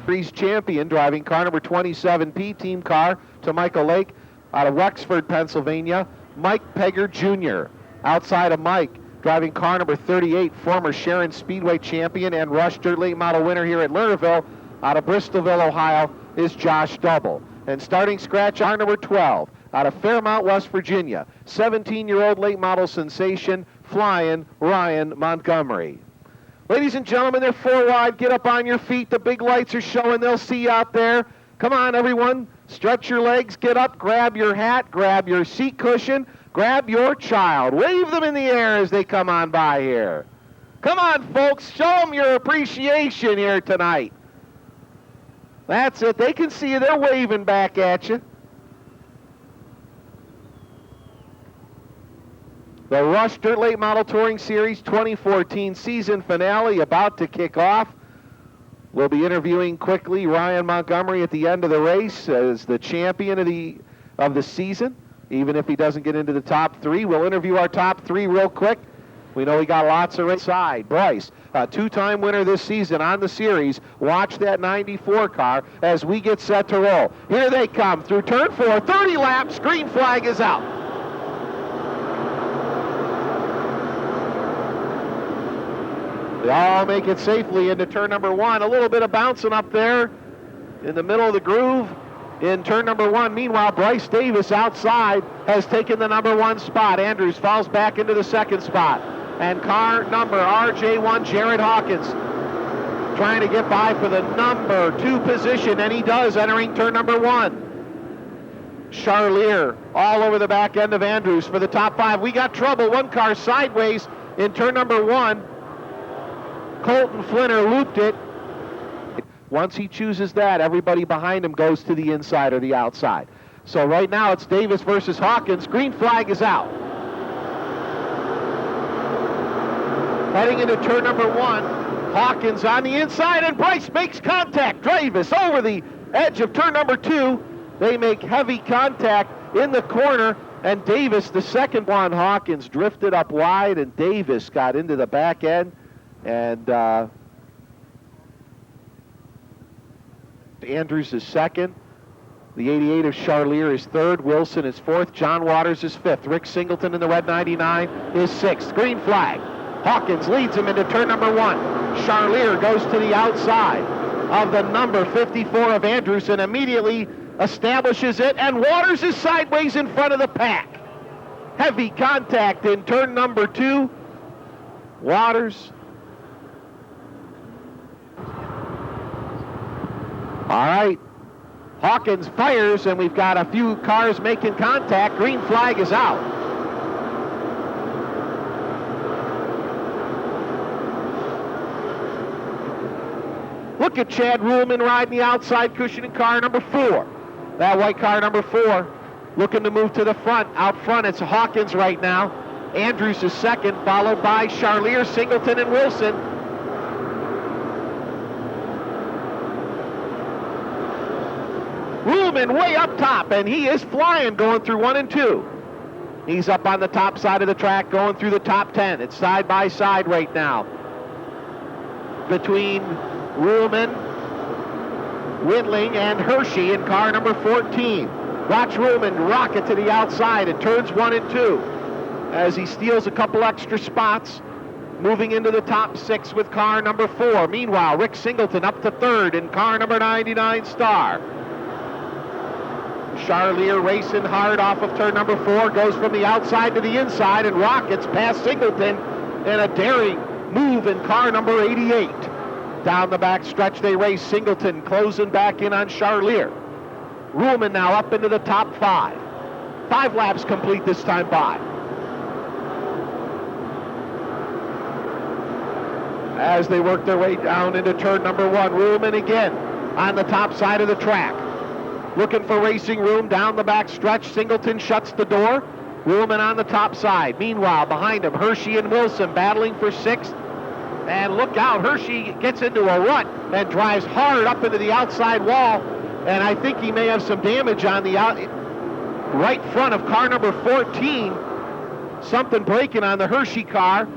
Series champion, driving car number 27P, team car to Michael Lake out of Wexford, Pennsylvania, Mike Pegger Jr. Outside of Mike, driving car number 38, former Sharon Speedway champion and Rush Dirt Late Model winner here at Lernerville, out of Bristolville, Ohio, is Josh Double. And starting scratch, car number 12, out of Fairmount, West Virginia, 17-year-old late model sensation, flying Ryan Montgomery. Ladies and gentlemen, they're 4 wide. Get up on your feet. The big lights are showing. They'll see you out there. Come on, everyone. Stretch your legs. Get up. Grab your hat. Grab your seat cushion. Grab your child. Wave them in the air as they come on by here. Come on, folks. Show them your appreciation here tonight. That's it. They can see you. They're waving back at you. The Rush Dirt Late Model Touring Series 2014 season finale about to kick off. We'll be interviewing quickly Ryan Montgomery at the end of the race as the champion of the season. Even if he doesn't get into the top 3, we'll interview our top 3 real quick. We know we got lots of inside. Bryce, a 2-time winner this season on the series. Watch that 94 car as we get set to roll. Here they come through turn 4, 30 laps, green flag is out. They all make it safely into turn number 1. A little bit of bouncing up there in the middle of the groove in turn number 1. Meanwhile, Bryce Davis outside has taken the number 1 spot. Andrews falls back into the 2nd spot. And car number RJ1, Jared Hawkins, trying to get by for the number 2 position, and he does, entering turn number 1. Charlier all over the back end of Andrews for the top 5. We got trouble. One car sideways in turn number 1. Colton Flinner looped it. Once he chooses that, everybody behind him goes to the inside or the outside. So right now it's Davis versus Hawkins. Green flag is out. Heading into turn number 1, Hawkins on the inside, and Bryce makes contact. Davis over the edge of turn number 2. They make heavy contact in the corner, and Davis, the second one, Hawkins drifted up wide, and Davis got into the back end. And Andrews is 2nd. The 88 of Charlier is 3rd. Wilson is 4th. John Waters is 5th. Rick Singleton in the red 99 is 6th. Green flag. Hawkins leads him into turn number 1. Charlier goes to the outside of the number 54 of Andrews and immediately establishes it. And Waters is sideways in front of the pack. Heavy contact in turn number 2. Waters. All right, Hawkins fires, and we've got a few cars making contact. Green flag is out. Look at Chad Ruhlman riding the outside cushion in car number 4. That white car number 4 looking to move to the front. Out front, it's Hawkins right now. Andrews is 2nd, followed by Charlier, Singleton, and Wilson. Ruhlman way up top, and he is flying going through 1 and 2. He's up on the top side of the track going through the top 10. It's side by side right now between Ruhlman, Windling, and Hershey in car number 14. Watch Ruhlman rocket to the outside in turns 1 and 2 as he steals a couple extra spots, moving into the top 6 with car number 4. Meanwhile, Rick Singleton up to 3rd in car number 99 Star. Charlier racing hard off of turn number 4, goes from the outside to the inside and rockets past Singleton in a daring move in car number 88. Down the back stretch they race, Singleton closing back in on Charlier. Ruhlman now up into the top 5. 5 laps complete this time by. As they work their way down into turn number 1, Ruhlman again on the top side of the track. Looking for racing room down the back stretch. Singleton shuts the door. Ruhlman on the top side. Meanwhile, behind him, Hershey and Wilson battling for 6th. And look out, Hershey gets into a rut and drives hard up into the outside wall. And I think he may have some damage on the right front of car number 14. something breaking on the Hershey car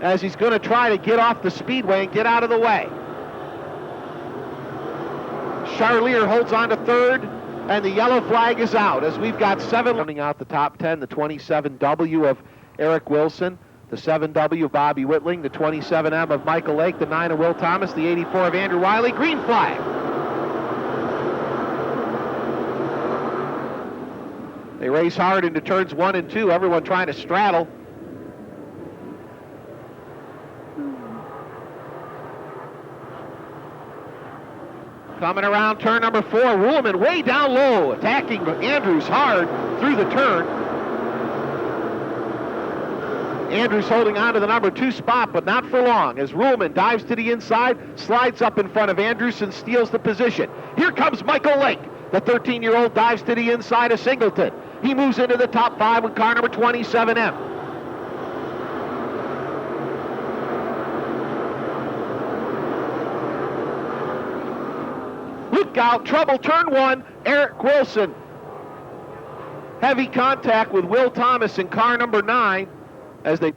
as he's going to try to get off the speedway and get out of the way. Charlier holds on to third, and the yellow flag is out as we've got 7 running out the top 10. The 27W of Eric Wilson, the 7W of Bobby Whitling, the 27M of Michael Lake, the 9 of Will Thomas, the 84 of Andrew Wiley. Green flag. They race hard into turns 1 and 2, everyone trying to straddle. Coming around turn number 4, Ruhlman way down low, attacking Andrews hard through the turn. Andrews holding on to the number 2 spot, but not for long, as Ruhlman dives to the inside, slides up in front of Andrews and steals the position. Here comes Michael Lake. The 13-year-old dives to the inside of Singleton. He moves into the top 5 with car number 27M. Look out, trouble, turn 1, Eric Wilson. Heavy contact with Will Thomas in car number 9 as they...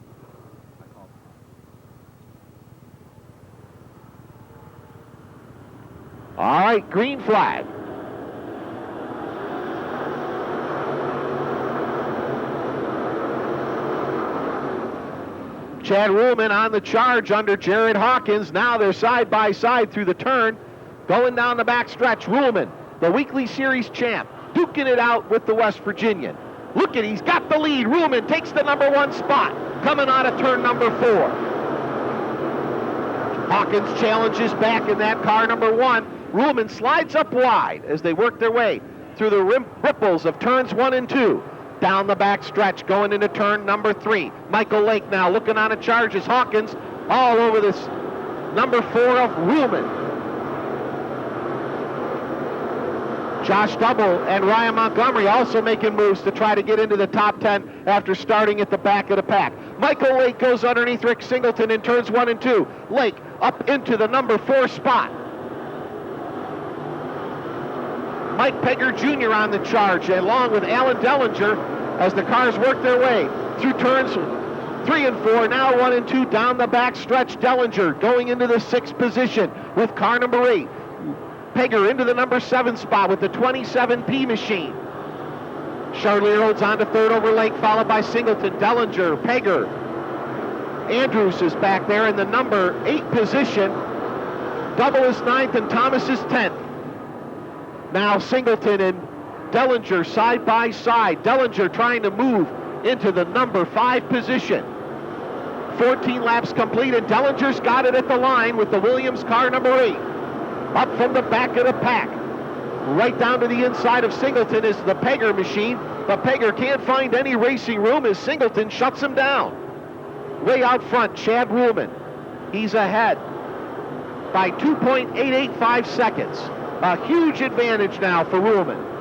All right, green flag. Chad Ruhlman on the charge under Jared Hawkins. Now they're side by side through the turn. Going down the back stretch, Ruhlman, the weekly series champ, duking it out with the West Virginian. Look at, he's got the lead. Ruhlman takes the number 1 spot, coming out of turn number 4. Hawkins challenges back in that car number 1. Ruhlman slides up wide as they work their way through the ripples of turns 1 and 2. Down the back stretch, going into turn number 3. Michael Lake now looking on a charge as Hawkins all over this number 4 of Ruhlman. Josh Double and Ryan Montgomery also making moves to try to get into the top 10 after starting at the back of the pack. Michael Lake goes underneath Rick Singleton in turns 1 and 2. Lake up into the number 4 spot. Mike Pegger Jr. on the charge, along with Alan Dellinger, as the cars work their way through turns 3 and 4, now 1 and 2 down the back stretch. Dellinger going into the 6th position with car number 8. Pegger into the number 7 spot with the 27P machine. Charlier holds on to third over Lake, followed by Singleton, Dellinger, Pegger. Andrews is back there in the number 8 position. Double is 9th and Thomas is 10th. Now Singleton and Dellinger side by side. Dellinger trying to move into the number 5 position. 14 laps complete, and Dellinger's got it at the line with the Williams car number 8. Up from the back of the pack. Right down to the inside of Singleton is the Pegger machine, but Pegger can't find any racing room as Singleton shuts him down. Way out front, Chad Ruhlman. He's ahead by 2.885 seconds. A huge advantage now for Ruhlman.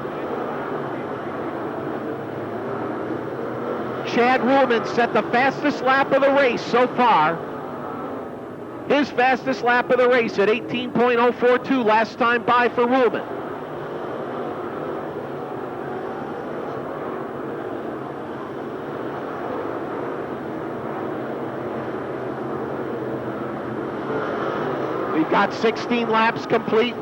Chad Ruhlman set the fastest lap of the race so far. His fastest lap of the race at 18.042 last time by for Ruhlman. We've got 16 laps complete.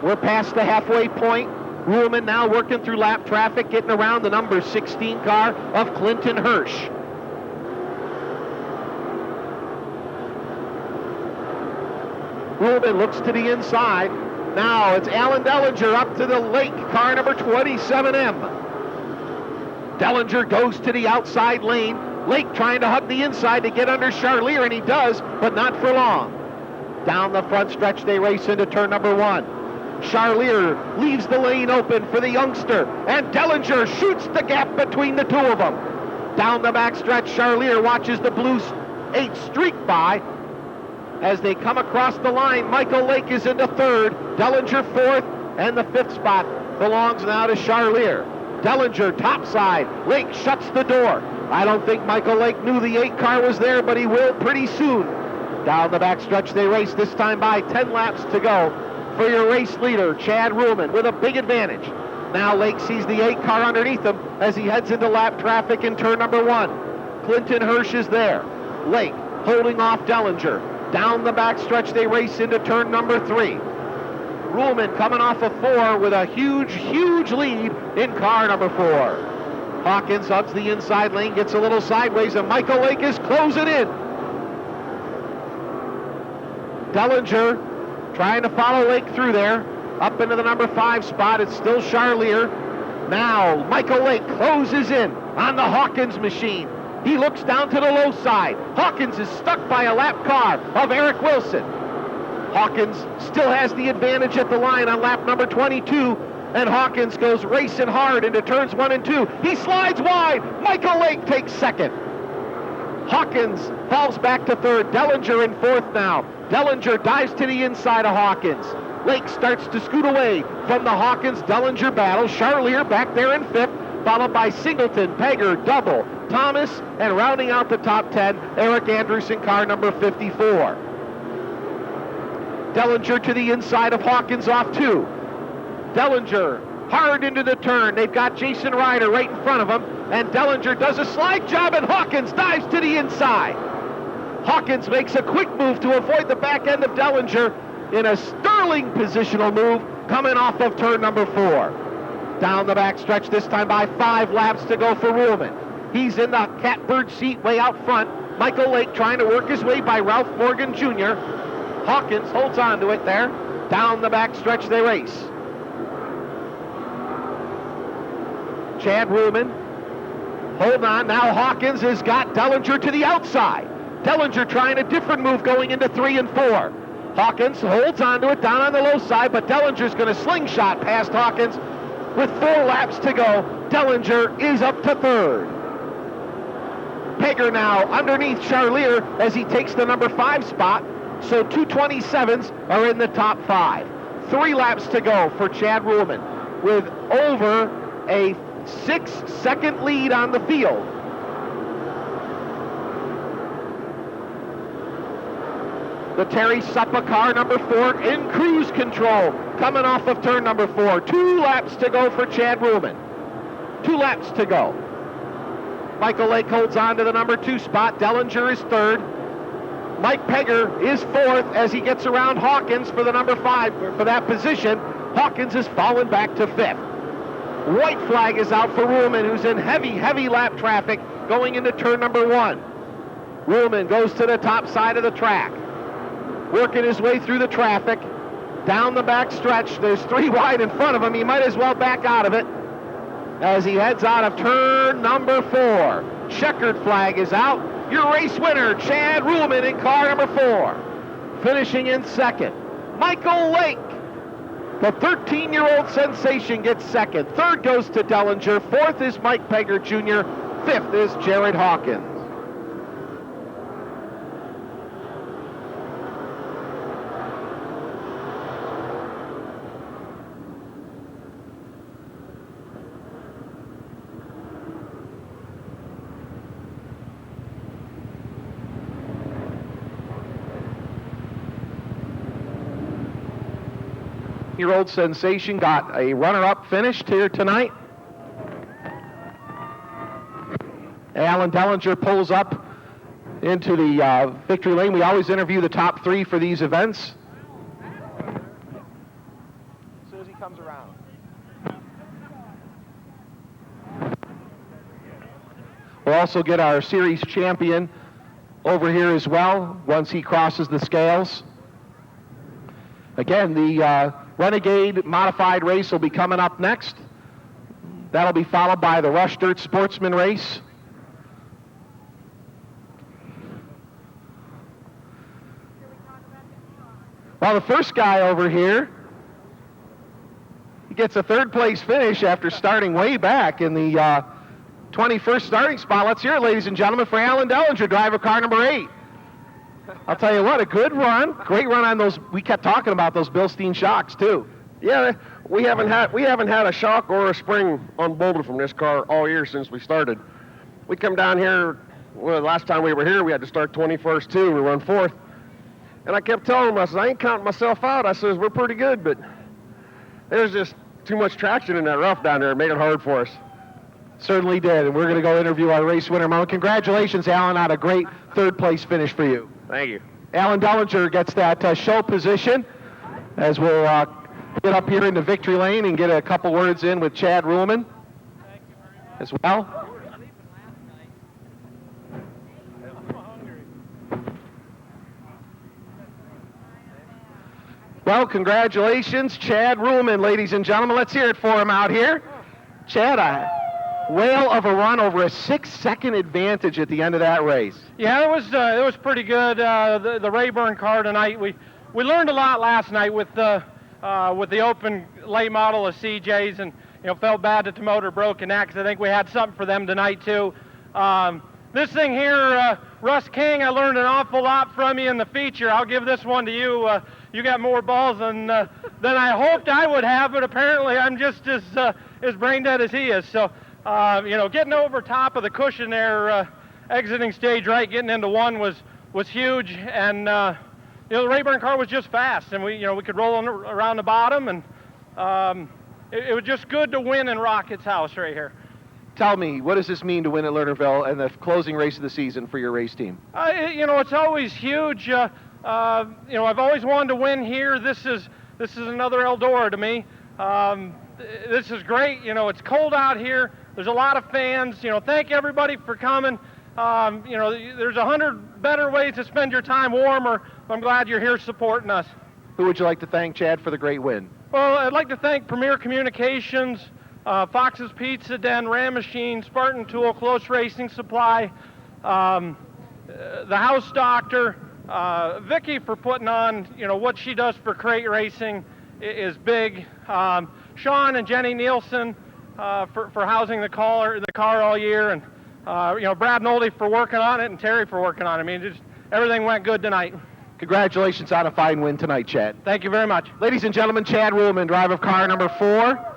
We're past the halfway point. Ruhlman now working through lap traffic, getting around the number 16 car of Clinton Hirsch. Ruhlman looks to the inside. Now it's Alan Dellinger up to the Lake, car number 27M. Dellinger goes to the outside lane. Lake trying to hug the inside to get under Charlier, and he does, but not for long. Down the front stretch, they race into turn number 1. Charlier leaves the lane open for the youngster, and Dellinger shoots the gap between the two of them. Down the back stretch, Charlier watches the blue 8 streak by. As they come across the line, Michael Lake is into 3rd, Dellinger 4th, and the 5th spot belongs now to Charlier. Dellinger topside, Lake shuts the door. I don't think Michael Lake knew the 8 car was there, but he will pretty soon. Down the back stretch they race, this time by 10 laps to go for your race leader, Chad Ruhlman, with a big advantage. Now Lake sees the 8 car underneath him as he heads into lap traffic in turn number 1. Clinton Hirsch is there. Lake holding off Dellinger. Down the backstretch, they race into turn number 3. Ruhlman coming off of 4 with a huge, huge lead in car number 4. Hawkins hugs the inside lane, gets a little sideways, and Michael Lake is closing in. Dellinger trying to follow Lake through there. Up into the number 5 spot, it's still Charlier. Now, Michael Lake closes in on the Hawkins machine. He looks down to the low side. Hawkins is stuck by a lap car of Eric Wilson. Hawkins still has the advantage at the line on lap number 22, and Hawkins goes racing hard into turns 1 and 2. He slides wide. Michael Lake takes second. Hawkins falls back to third. Dellinger in fourth now. Dellinger dives to the inside of Hawkins. Lake starts to scoot away from the Hawkins-Dellinger battle. Charlier back there in fifth, followed by Singleton, Pegger, Double, Thomas, and rounding out the top 10, Eric Anderson, car number 54. Dellinger to the inside of Hawkins off 2. Dellinger hard into the turn. They've got Jason Ryder right in front of him, and Dellinger does a slide job, and Hawkins dives to the inside. Hawkins makes a quick move to avoid the back end of Dellinger in a sterling positional move coming off of turn number 4. Down the back stretch, this time by 5 laps to go for Ruhlman. He's in the catbird seat way out front. Michael Lake trying to work his way by Ralph Morgan Jr. Hawkins holds on to it there. Down the back stretch they race. Chad Ruhlman, hold on. Now Hawkins has got Dellinger to the outside. Dellinger trying a different move going into 3 and 4. Hawkins holds on to it down on the low side, but Dellinger's going to slingshot past Hawkins with 4 laps to go. Dellinger is up to third. Pegger now underneath Charlier as he takes the number 5 spot, so 227s are in the top 5. 3 laps to go for Chad Ruhlman with over a 6-second lead on the field. The Terry Suppa car number 4 in cruise control coming off of turn number 4. 2 laps to go for Chad Ruhlman. 2 laps to go. Michael Lake holds on to the number 2 spot. Dellinger is third. Mike Pegger is fourth as he gets around Hawkins for the number 5 for that position. Hawkins has fallen back to fifth. White flag is out for Ruhlman, who's in heavy lap traffic going into turn number 1. Ruhlman goes to the top side of the track, working his way through the traffic, down the back stretch. There's 3 wide in front of him. He might as well back out of it as he heads out of turn number 4. Checkered flag is out. Your race winner, Chad Ruhlman in car number 4. Finishing in second, Michael Lake. The 13-year-old sensation gets second. Third goes to Dellinger. Fourth is Mike Pegger Jr. Fifth is Jared Hawkins. Year-old sensation got a runner-up finish here tonight. Alan Dellinger pulls up into the victory lane. We always interview the top 3 for these events. As soon as he comes around. We'll also get our series champion over here as well once he crosses the scales. Again, the Renegade modified race will be coming up next. That'll be followed by the Rush Dirt Sportsman race. Well, the first guy over here, he gets a 3rd place finish after starting way back in the 21st starting spot. Let's hear it, ladies and gentlemen, for Alan Dellinger, driver car number 8. I'll tell you what, a good run. Great run on those. We kept talking about those Bilstein shocks too. Yeah, we haven't had a shock or a spring unbolted from this car all year since we started. We come down here, well, last time we were here, we had to start 21st too. We run 4th. And I kept telling them, I said, I ain't counting myself out. I says, we're pretty good, but there's just too much traction in that rough down there. It made it hard for us. Certainly did, and we're going to go interview our race winner moment. Congratulations, Alan, on a great third-place finish for you. Thank you. Alan Dellinger gets that show position as we'll get up here into victory lane and get a couple words in with Chad Ruhlman as well. Well, congratulations, Chad Ruhlman, ladies and gentlemen. Let's hear it for him out here. Chad, a whale of a run, over a 6-second advantage at the end of that race. Yeah, it was pretty good. The Rayburn car tonight. We learned a lot last night with the open late model of CJs, and felt bad that the motor broke in that because I think we had something for them tonight too. This thing here, Russ King, I learned an awful lot from you in the feature. I'll give this one to you. You got more balls than I hoped I would have, but apparently I'm just as brain dead as he is. So, getting over top of the cushion there, exiting stage right, getting into one was huge, and the Rayburn car was just fast, and we could roll around the bottom, and it was just good to win in Rocket's house right here. Tell me, what does this mean to win at Lernerville and the closing race of the season for your race team? It's always huge. I've always wanted to win here. This is another Eldora to me. This is great. It's cold out here. There's a lot of fans. Thank everybody for coming. There's 100 better ways to spend your time warmer. I'm glad you're here supporting us. Who would you like to thank, Chad, for the great win? Well, I'd like to thank Premier Communications, Fox's Pizza Den, Ram Machine, Spartan Tool, Close Racing Supply, the House Doctor, Vicky for putting on, what she does for crate racing is big. Sean and Jenny Nielsen for housing the car all year, and Brad Nolde for working on it, and Terry for working on it. I mean, just everything went good tonight. Congratulations on a fine win tonight, Chad. Thank you very much. Ladies and gentlemen, Chad Ruhlman, driver of car number 4.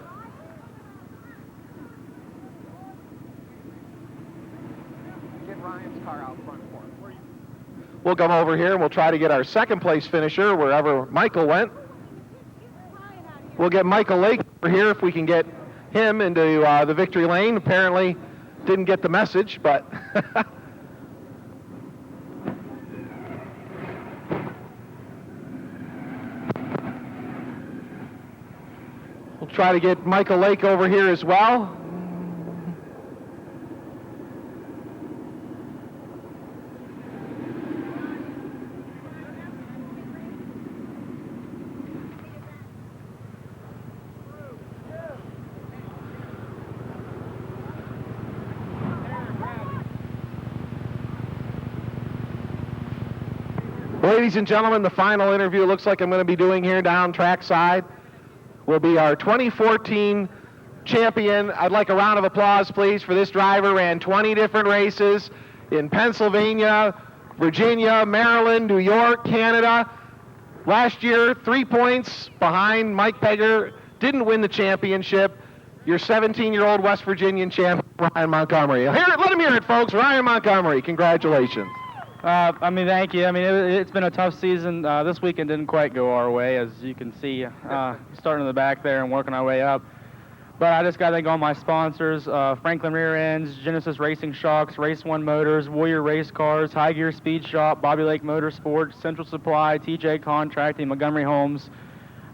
We'll come over here and we'll try to get our second place finisher wherever Michael went. We'll get Michael Lake over here if we can get him into the victory lane. Apparently didn't get the message, but we'll try to get Michael Lake over here as well. Ladies and gentlemen, the final interview looks like I'm going to be doing here down trackside will be our 2014 champion. I'd like a round of applause, please, for this driver. Ran 20 different races in Pennsylvania, Virginia, Maryland, New York, Canada. Last year, 3 points behind Mike Pegger. Didn't win the championship. Your 17-year-old West Virginian champ, Ryan Montgomery. Let him hear it, folks. Ryan Montgomery, congratulations. Thank you. It's been a tough season. This weekend didn't quite go our way, as you can see, starting in the back there and working our way up. But I just got to thank all my sponsors, Franklin Rear Ends, Genesis Racing Shocks, Race One Motors, Warrior Race Cars, High Gear Speed Shop, Bobby Lake Motorsports, Central Supply, TJ Contracting, Montgomery Homes,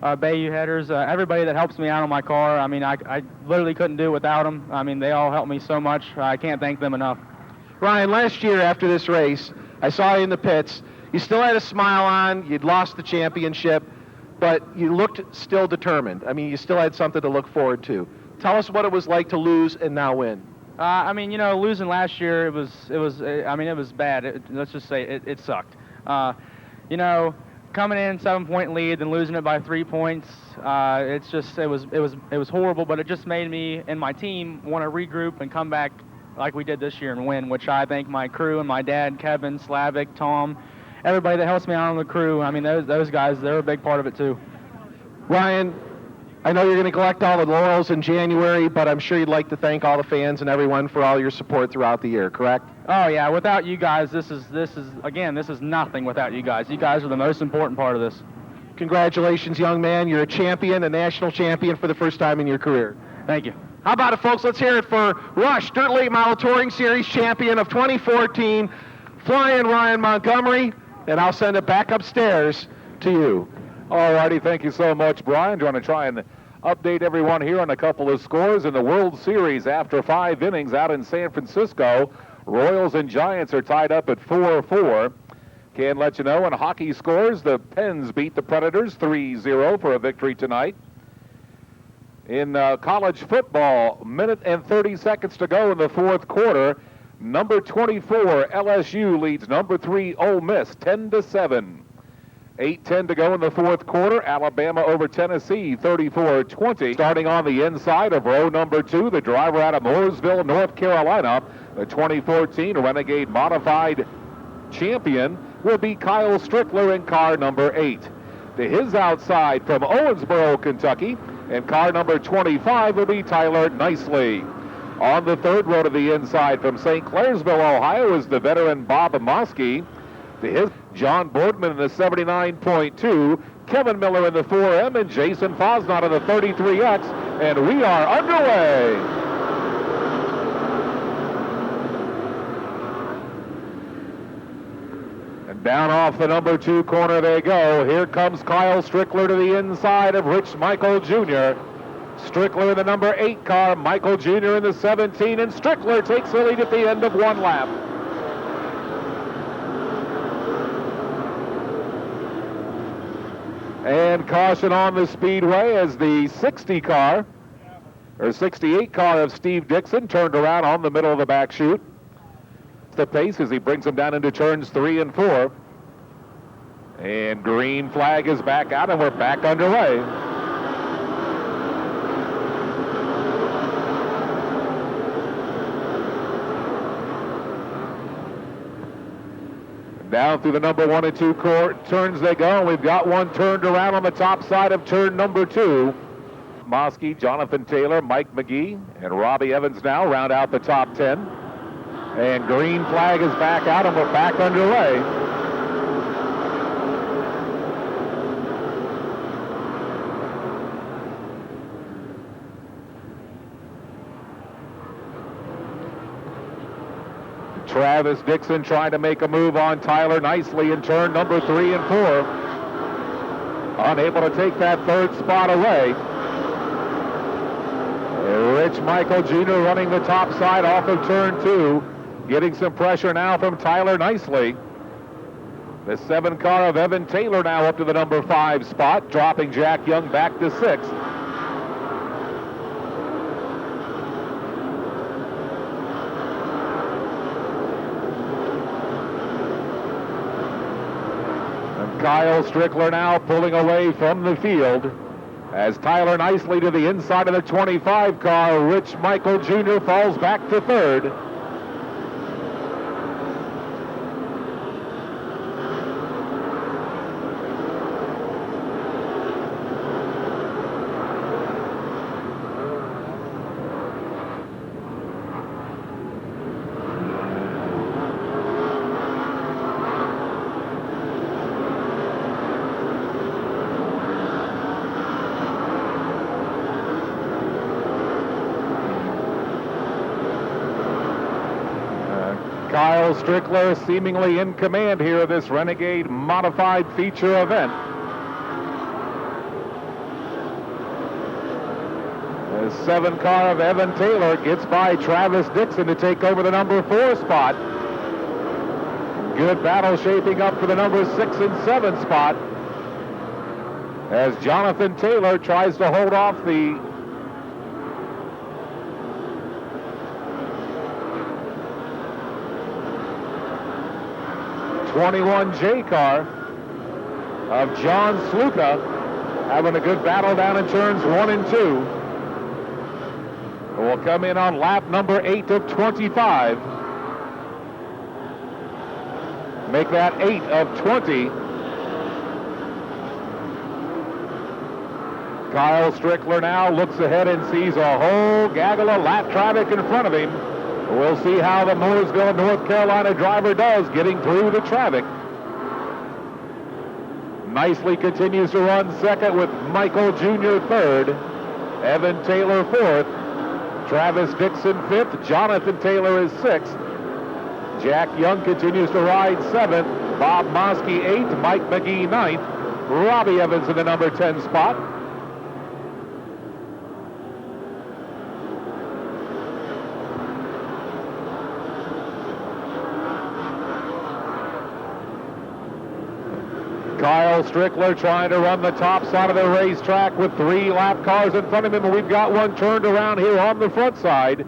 Bayou Headers, everybody that helps me out on my car. I literally couldn't do it without them. They all help me so much. I can't thank them enough. Ryan, last year after this race, I saw you in the pits. You still had a smile on. You'd lost the championship, but you looked still determined. You still had something to look forward to. Tell us what it was like to lose and now win. Losing last year, it was bad. Let's just say it sucked. Coming in 7-point lead and losing it by 3 points, it was horrible. But it just made me and my team want to regroup and come back like we did this year and win, which I thank my crew and my dad, Kevin, Slavic, Tom, everybody that helps me out on the crew. Those guys, they're a big part of it too. Ryan, I know you're going to collect all the laurels in January, but I'm sure you'd like to thank all the fans and everyone for all your support throughout the year, correct? Oh yeah, without you guys, this is nothing without you guys. You guys are the most important part of this. Congratulations, young man. You're a champion, a national champion for the first time in your career. Thank you. How about it, folks? Let's hear it for Rush, Dirt Late Model Touring Series champion of 2014, Flying Ryan Montgomery, and I'll send it back upstairs to you. All righty, thank you so much, Brian. Do you want to try and update everyone here on a couple of scores in the World Series after 5 innings out in San Francisco? Royals and Giants are tied up at 4-4. Can let you know in hockey scores, the Pens beat the Predators 3-0 for a victory tonight. In college football, minute and 30 seconds to go in the fourth quarter. Number 24, LSU leads number 3, Ole Miss, 10-7. 8:10 to go in the fourth quarter. Alabama over Tennessee, 34-20. Starting on the inside of row number 2, the driver out of Mooresville, North Carolina, the 2014 Renegade Modified champion, will be Kyle Strickler in car number 8. To his outside from Owensboro, Kentucky, and car number 25 will be Tyler Nicely. On the third row to the inside from St. Clairsville, Ohio, is the veteran Bob Moski. To his John Boardman in the 79.2, Kevin Miller in the 4M, and Jason Fosnot in the 33X, and we are underway. And down off the number 2 corner they go. Here comes Kyle Strickler to the inside of Rich Michael Jr. Strickler in the number 8 car, Michael Jr. in the 17, and Strickler takes the lead at the end of 1 lap. And caution on the speedway as the 68 car of Steve Dixon turned around on the middle of the back chute. The pace as he brings them down into turns 3 and 4. And green flag is back out, and we're back underway. Down through the number 1 and 2 turns they go, and we've got one turned around on the top side of turn number 2. Moski, Jonathan Taylor, Mike McGee, and Robbie Evans now round out the top 10. And green flag is back out, and we're back underway. Travis Dixon trying to make a move on Tyler Nicely in turn number 3 and 4. Unable to take that third spot away. Rich Michael Jr. running the top side off of turn 2. Getting some pressure now from Tyler Nicely. The 7 car of Evan Taylor now up to the number 5 spot, dropping Jack Young back to 6th. Kyle Strickler now pulling away from the field as Tyler Nicely to the inside of the 25 car. Rich Michael Jr. falls back to 3rd. Kyle Strickler seemingly in command here of this Renegade Modified feature event. The 7 car of Evan Taylor gets by Travis Dixon to take over the number 4 spot. Good battle shaping up for the number 6 and 7 spot as Jonathan Taylor tries to hold off the 21J car of John Sluka, having a good battle down in turns 1 and 2. Will come in on lap number 8 of 25. Make that 8 of 20. Kyle Strickler now looks ahead and sees a whole gaggle of lap traffic in front of him. We'll see how the Mooresville, North Carolina driver does getting through the traffic. Nicely continues to run second with Michael Jr. third. Evan Taylor fourth. Travis Dixon 5th. Jonathan Taylor is 6th. Jack Young continues to ride 7th. Bob Mosky 8th. Mike McGee 9th. Robbie Evans in the number 10 spot. Kyle Strickler trying to run the top side of the racetrack with 3 lap cars in front of him, and we've got one turned around here on the front side.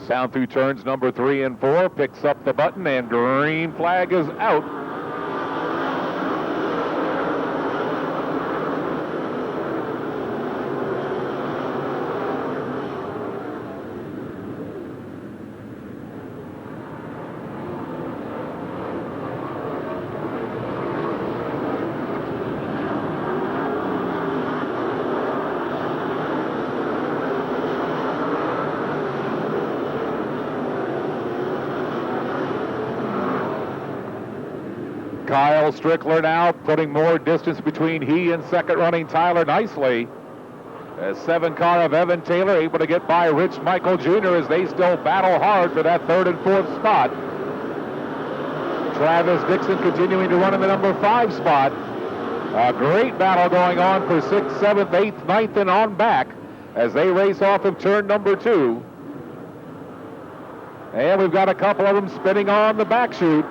Sound through turns number 3 and 4, picks up the button, and green flag is out. Kyle Strickler now putting more distance between he and second running Tyler Nicely. A 7 car of Evan Taylor able to get by Rich Michael Jr. as they still battle hard for that 3rd and 4th spot. Travis Dixon continuing to run in the number 5 spot. A great battle going on for 6th, 7th, 8th, 9th, and on back as they race off of turn number 2. And we've got a couple of them spinning on the back chute.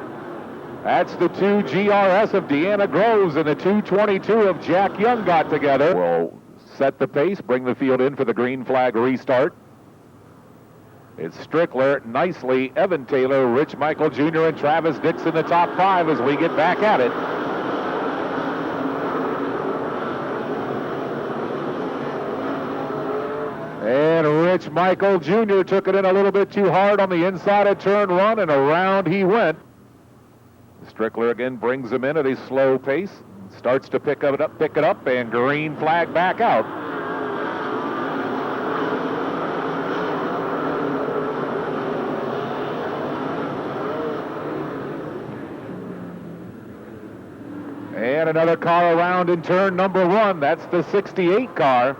That's the 2 GRS of Deanna Groves and the 222 of Jack Young got together. We'll set the pace, bring the field in for the green flag restart. It's Strickler, Nicely, Evan Taylor, Rich Michael Jr., and Travis Dixon, the top 5 as we get back at it. And Rich Michael Jr. took it in a little bit too hard on the inside of turn 1, and around he went. Strickler again brings him in at a slow pace, starts to pick it up, and green flag back out. And another car around in turn number 1. That's the 68 car.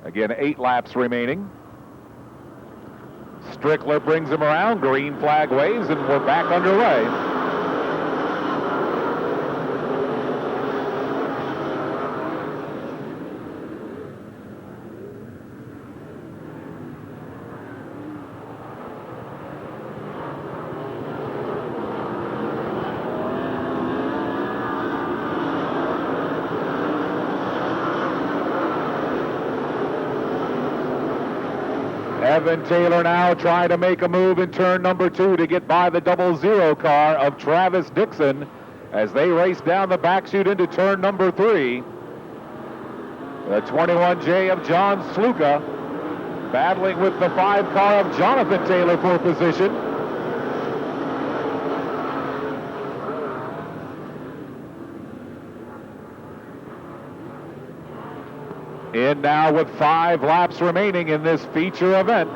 Again, 8 laps remaining. Strickler brings him around, green flag waves, and we're back underway. Evan Taylor now trying to make a move in turn number 2 to get by the 00 car of Travis Dixon as they race down the back chute into turn number 3. The 21J of John Sluka battling with the 5 car of Jonathan Taylor for position. In now with 5 laps remaining in this feature event.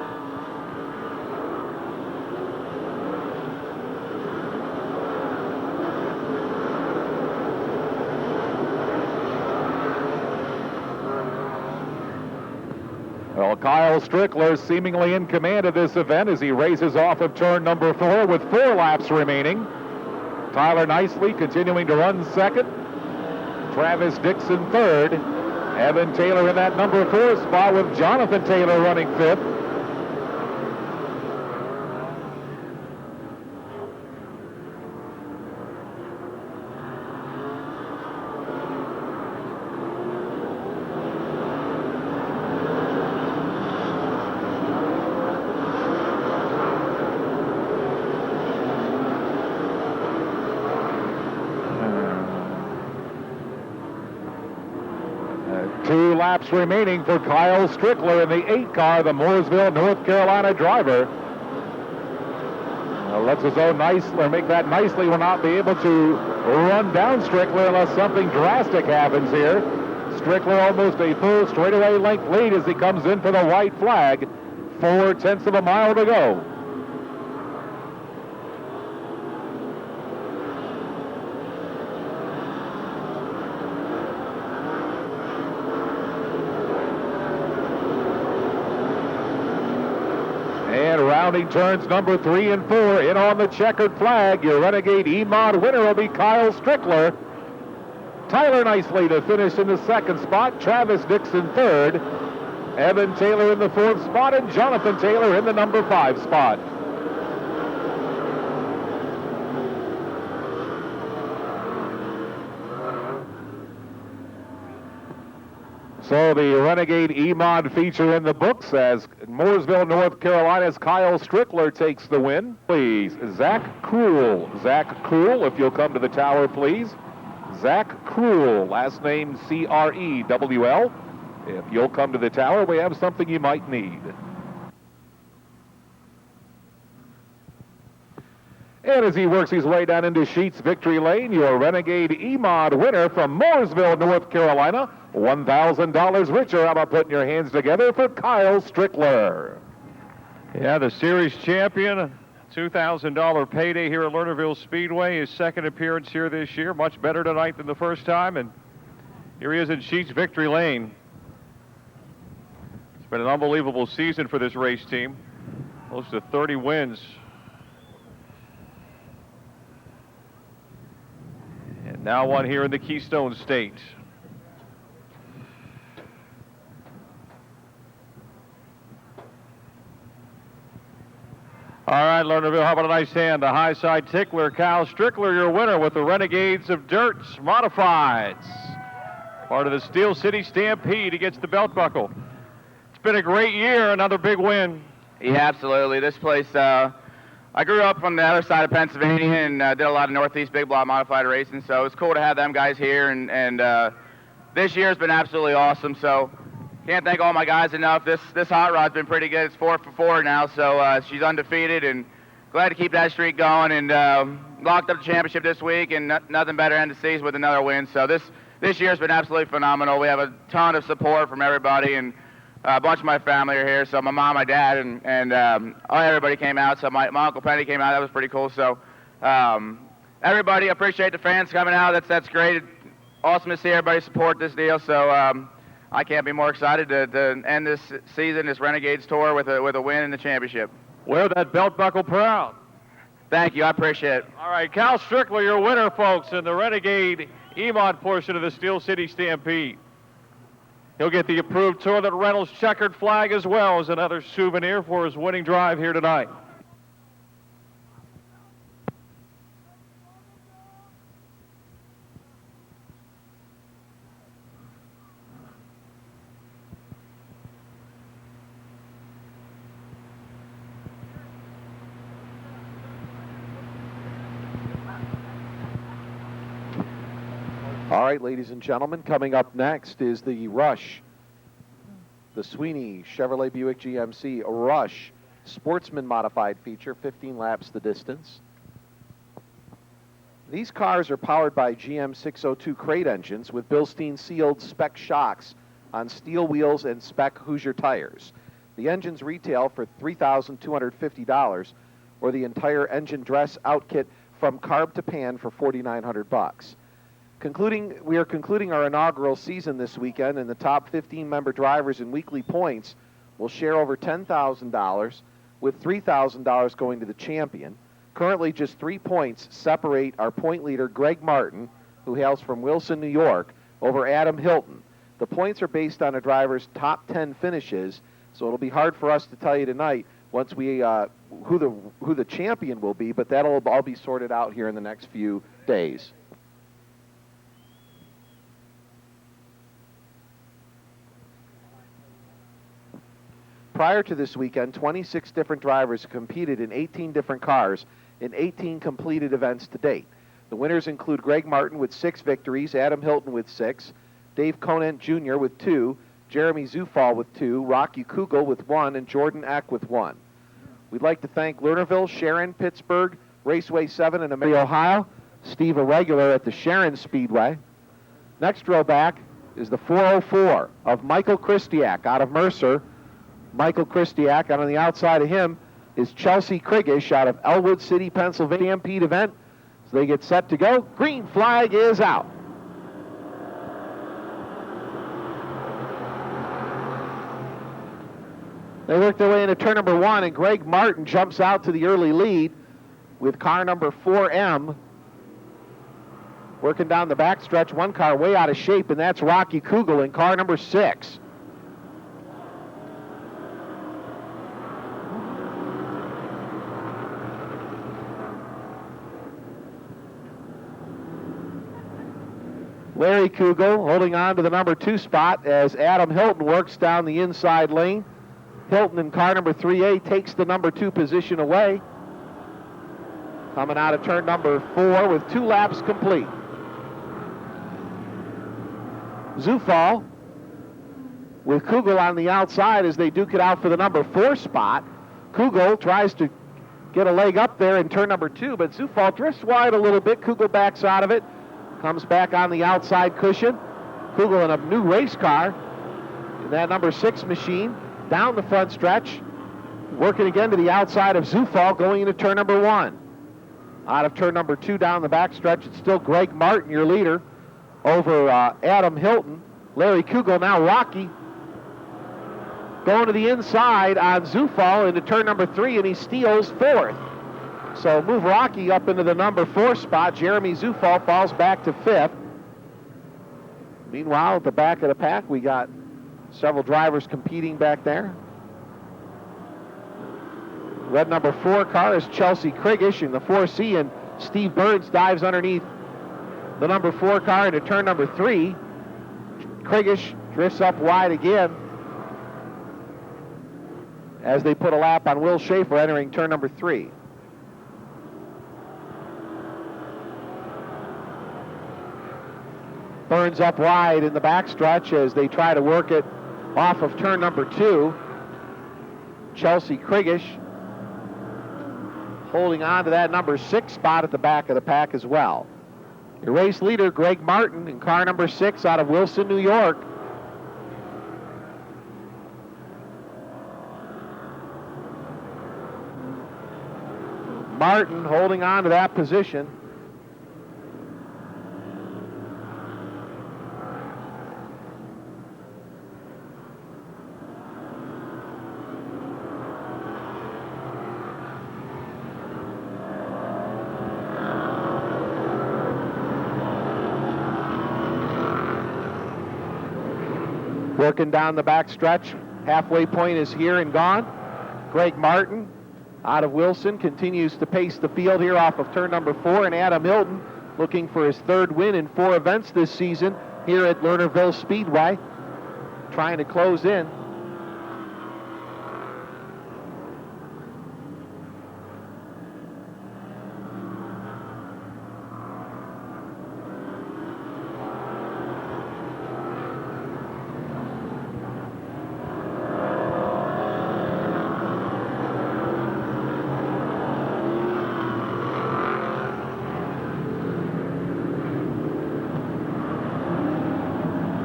Well, Kyle Strickler seemingly in command of this event as he races off of turn number 4 with 4 laps remaining. Tyler Nicely continuing to run second. Travis Dixon 3rd. Evan Taylor in that number 4 spot with Jonathan Taylor running 5th. Two laps remaining for Kyle Strickler in the 8 car, the Mooresville, North Carolina driver. Alexis Nicely, make that nicely, will not be able to run down Strickler unless something drastic happens here. Strickler almost a full straightaway length lead as he comes in for the white flag. 4/10 of a mile to go. Starting turns number 3 and 4. In on the checkered flag. Your Renegade E-Mod winner will be Kyle Strickler. Tyler Nicely to finish in the second spot. Travis Dixon third. Evan Taylor in the fourth spot, and Jonathan Taylor in the number 5 spot. So the Renegade E-Mod feature in the books as Mooresville, North Carolina's Kyle Strickler takes the win. Please, Zach Cruel. Zach Cruel, if you'll come to the tower, please. Zach Cruel, last name C-R-E-W-L. If you'll come to the tower, we have something you might need. And as he works his way down into Sheets Victory Lane, your Renegade E-Mod winner from Mooresville, North Carolina, $1,000 richer. How about putting your hands together for Kyle Strickler? Yeah, the series champion, $2,000 payday here at Lernerville Speedway. His second appearance here this year, much better tonight than the first time. And here he is in Sheets Victory Lane. It's been an unbelievable season for this race team. Close to 30 wins. And now one here in the Keystone State. All right, Lernerville, how about a nice hand? The high side tickler, Kyle Strickler, your winner with the Renegades of Dirt's Modifieds. Part of the SteelCity Stampede. He gets the belt buckle. It's been a great year, another big win. Yeah, absolutely. This place, I grew up from the other side of Pennsylvania and did a lot of Northeast Big Block modified racing, so it's cool to have them guys here, and this year's been absolutely awesome, so can't thank all my guys enough. This hot rod's been pretty good. It's 4 for 4 now, so she's undefeated, and glad to keep that streak going, and locked up the championship this week, and nothing better to end the season with another win, so this year's been absolutely phenomenal. We have a ton of support from everybody, and a bunch of my family are here, so my mom, my dad, and everybody came out. So my Uncle Penny came out. That was pretty cool. So everybody, appreciate the fans coming out. That's great. Awesome to see everybody support this deal. So I can't be more excited to end this season, this Renegades tour, with a win in the championship. Wear that belt buckle proud. Thank you. I appreciate it. All right, Kyle Strickler, your winner, folks, in the Renegade E-Mod portion of the SteelCity Stampede. He'll get the approved Toilet Reynolds checkered flag as well as another souvenir for his winning drive here tonight. All right, ladies and gentlemen, coming up next is the Rush, the Sweeney Chevrolet Buick GMC Rush Sportsman Modified feature, 15 laps the distance. These cars are powered by GM 602 crate engines with Bilstein sealed spec shocks on steel wheels and spec Hoosier tires. The engines retail for $3,250, or the entire engine dress outkit from carb to pan for $4,900. We are concluding our inaugural season this weekend, and the top 15 member drivers in weekly points will share over $10,000, with $3,000 going to the champion. Currently, just 3 points separate our point leader, Greg Martin, who hails from Wilson, New York, over Adam Hilton. The points are based on a driver's top 10 finishes, so it'll be hard for us to tell you tonight once we who the champion will be, but that'll all be sorted out here in the next few days. Prior to this weekend, 26 different drivers competed in 18 different cars in 18 completed events to date. The winners include Greg Martin with 6 victories, Adam Hilton with 6, Dave Conant Jr. with 2, Jeremy Zufall with 2, Rocky Kugel with 1, and Jordan Eck with 1. We'd like to thank Lernerville, Sharon, Pittsburgh, Raceway 7, and America, Ohio, Steve Irregular at the Sharon Speedway. Next row back is the 404 of Michael Kristiak out of Mercer. Michael Kristiak, and on the outside of him is Chelsea Kriggish out of Elwood City, Pennsylvania. Stampede event. So they get set to go. Green flag is out. They work their way into turn number 1, and Greg Martin jumps out to the early lead with car number 4M. Working down the backstretch, one car way out of shape, and that's Rocky Kugel in car number 6. Larry Kugel holding on to the number 2 spot as Adam Hilton works down the inside lane. Hilton in car number 3A takes the number 2 position away. Coming out of turn number 4 with 2 laps complete. Zufall with Kugel on the outside as they duke it out for the number 4 spot. Kugel tries to get a leg up there in turn number 2, but Zufall drifts wide a little bit. Kugel backs out of it, comes back on the outside cushion. Kugel in a new race car in that number 6 machine down the front stretch, working again to the outside of Zufall going into turn number 1. Out of turn number 2 down the back stretch, it's still Greg Martin, your leader, over Adam Hilton. Larry Kugel, now Rocky, going to the inside on Zufall into turn number 3, and he steals 4th. So move Rocky up into the number 4 spot. Jeremy Zufall falls back to 5th. Meanwhile, at the back of the pack, we got several drivers competing back there. Red number 4 car is Chelsea Kriggish in the 4C, and Steve Burns dives underneath the number 4 car into turn number 3. Kriggish drifts up wide again as they put a lap on Will Schaefer entering turn number 3. Burns up wide in the backstretch as they try to work it off of turn number 2. Chelsea Kriggish holding on to that number 6 spot at the back of the pack as well. Your race leader, Greg Martin, in car number 6 out of Wilson, New York. Martin holding on to that position. Working down the back stretch. Halfway point is here and gone. Greg Martin out of Wilson continues to pace the field here off of turn number 4, and Adam Hilton looking for his 3rd win in 4 events this season here at Lernerville Speedway, trying to close in.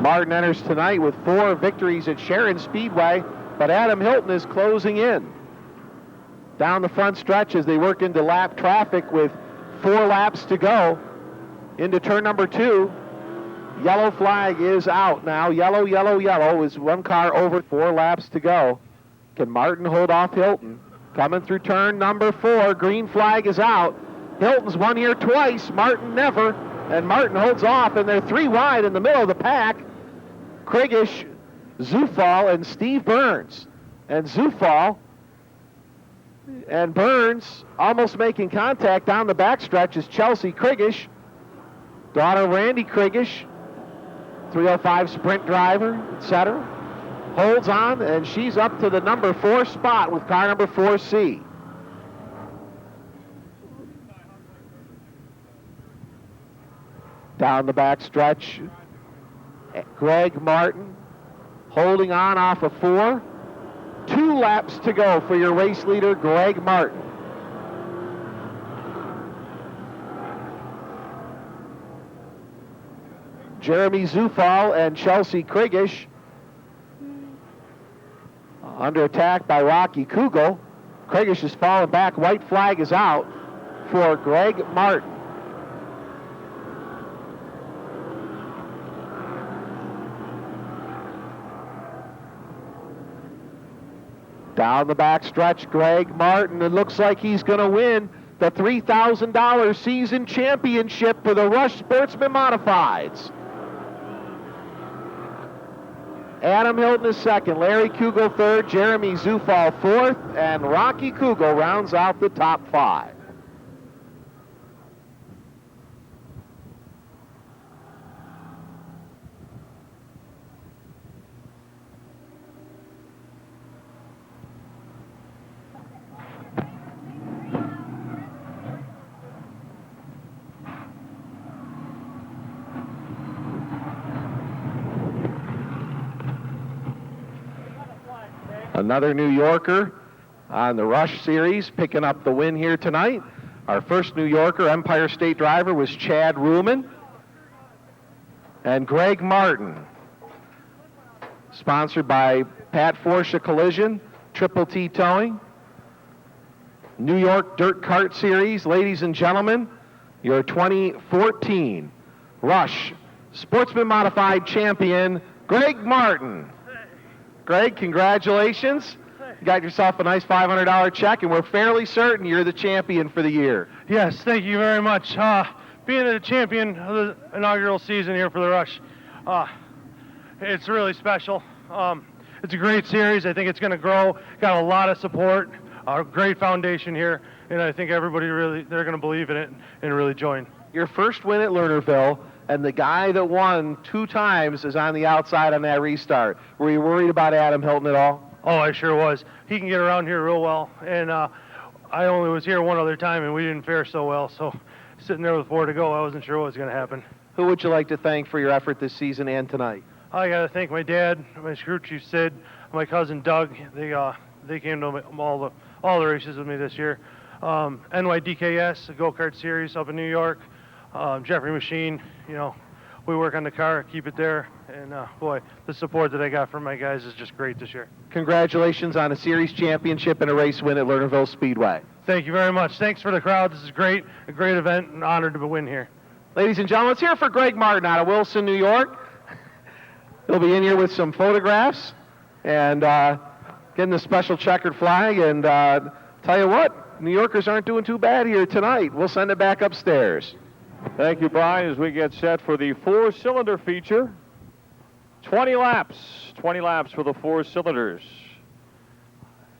Martin enters tonight with 4 victories at Sharon Speedway, but Adam Hilton is closing in. Down the front stretch as they work into lap traffic with 4 laps to go into turn number 2. Yellow flag is out now. Yellow, yellow, yellow is one car over. 4 laps to go. Can Martin hold off Hilton? Coming through turn number 4. Green flag is out. Hilton's won here twice. Martin never. And Martin holds off, and they're 3 wide in the middle of the pack. Kriggish, Zufall, and Steve Burns. And Zufall and Burns almost making contact down the backstretch is Chelsea Kriggish, daughter Randy Kriggish, 305 sprint driver, etc. Holds on, and she's up to the number 4 spot with car number 4C. Down the backstretch, Greg Martin holding on off of 4. 2 laps to go for your race leader, Greg Martin. Jeremy Zufall and Chelsea Kriggish under attack by Rocky Kugel. Kriggish is falling back. White flag is out for Greg Martin. Down the back stretch, Greg Martin. It looks like he's going to win the $3,000 season championship for the Rush Sportsman Modifieds. Adam Hilton is second, Larry Kugel third, Jeremy Zufall fourth, and Rocky Kugel rounds out the top 5. Another New Yorker on the Rush Series picking up the win here tonight. Our first New Yorker, Empire State driver, was Chad Ruhlman. And Greg Martin, sponsored by Pat Forsha Collision, Triple T Towing. New York Dirt Kart Series, ladies and gentlemen, your 2014 Rush Sportsman Modified Champion, Greg Martin. Greg, congratulations. You got yourself a nice $500 check, and we're fairly certain you're the champion for the year. Yes, thank you very much. Being the champion of the inaugural season here for the Rush, it's really special. It's a great series. I think it's going to grow. Got a lot of support, a great foundation here, and I think everybody they're going to believe in it and really join. Your first win at Lernerville, and the guy that won 2 times is on the outside on that restart. Were you worried about Adam Hilton at all? Oh, I sure was. He can get around here real well, and I only was here one other time, and we didn't fare so well, so sitting there with 4 to go, I wasn't sure what was going to happen. Who would you like to thank for your effort this season and tonight? I got to thank my dad, my crew chief Sid, my cousin Doug. They came to all the races with me this year. NYDKS, the go-kart series up in New York. Jeffrey Machine, we work on the car, keep it there, and boy, the support that I got from my guys is just great this year. Congratulations on a series championship and a race win at Lernerville Speedway. Thank you very much. Thanks for the crowd. This is great, a great event, and honored to win here. Ladies and gentlemen, let's hear it for Greg Martin out of Wilson, New York. He'll be in here with some photographs and getting the special checkered flag, and tell you what, New Yorkers aren't doing too bad here tonight. We'll send it back upstairs. Thank you, Brian, as we get set for the 4-cylinder feature. 20 laps for the 4 cylinders.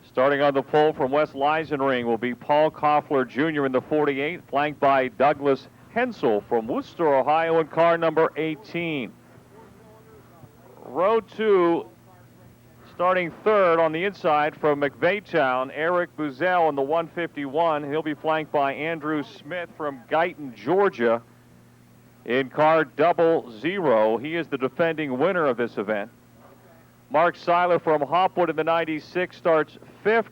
Starting on the pole from West Leisenring will be Paul Koffler Jr. in the 48, flanked by Douglas Hensel from Worcester, Ohio, in car number 18. Row 2, starting third on the inside from McVeytown, Eric Buzel in the 151. He'll be flanked by Andrew Smith from Guyton, Georgia, in car 00. He is the defending winner of this event. Mark Seiler from Hopwood in the 96 starts 5th,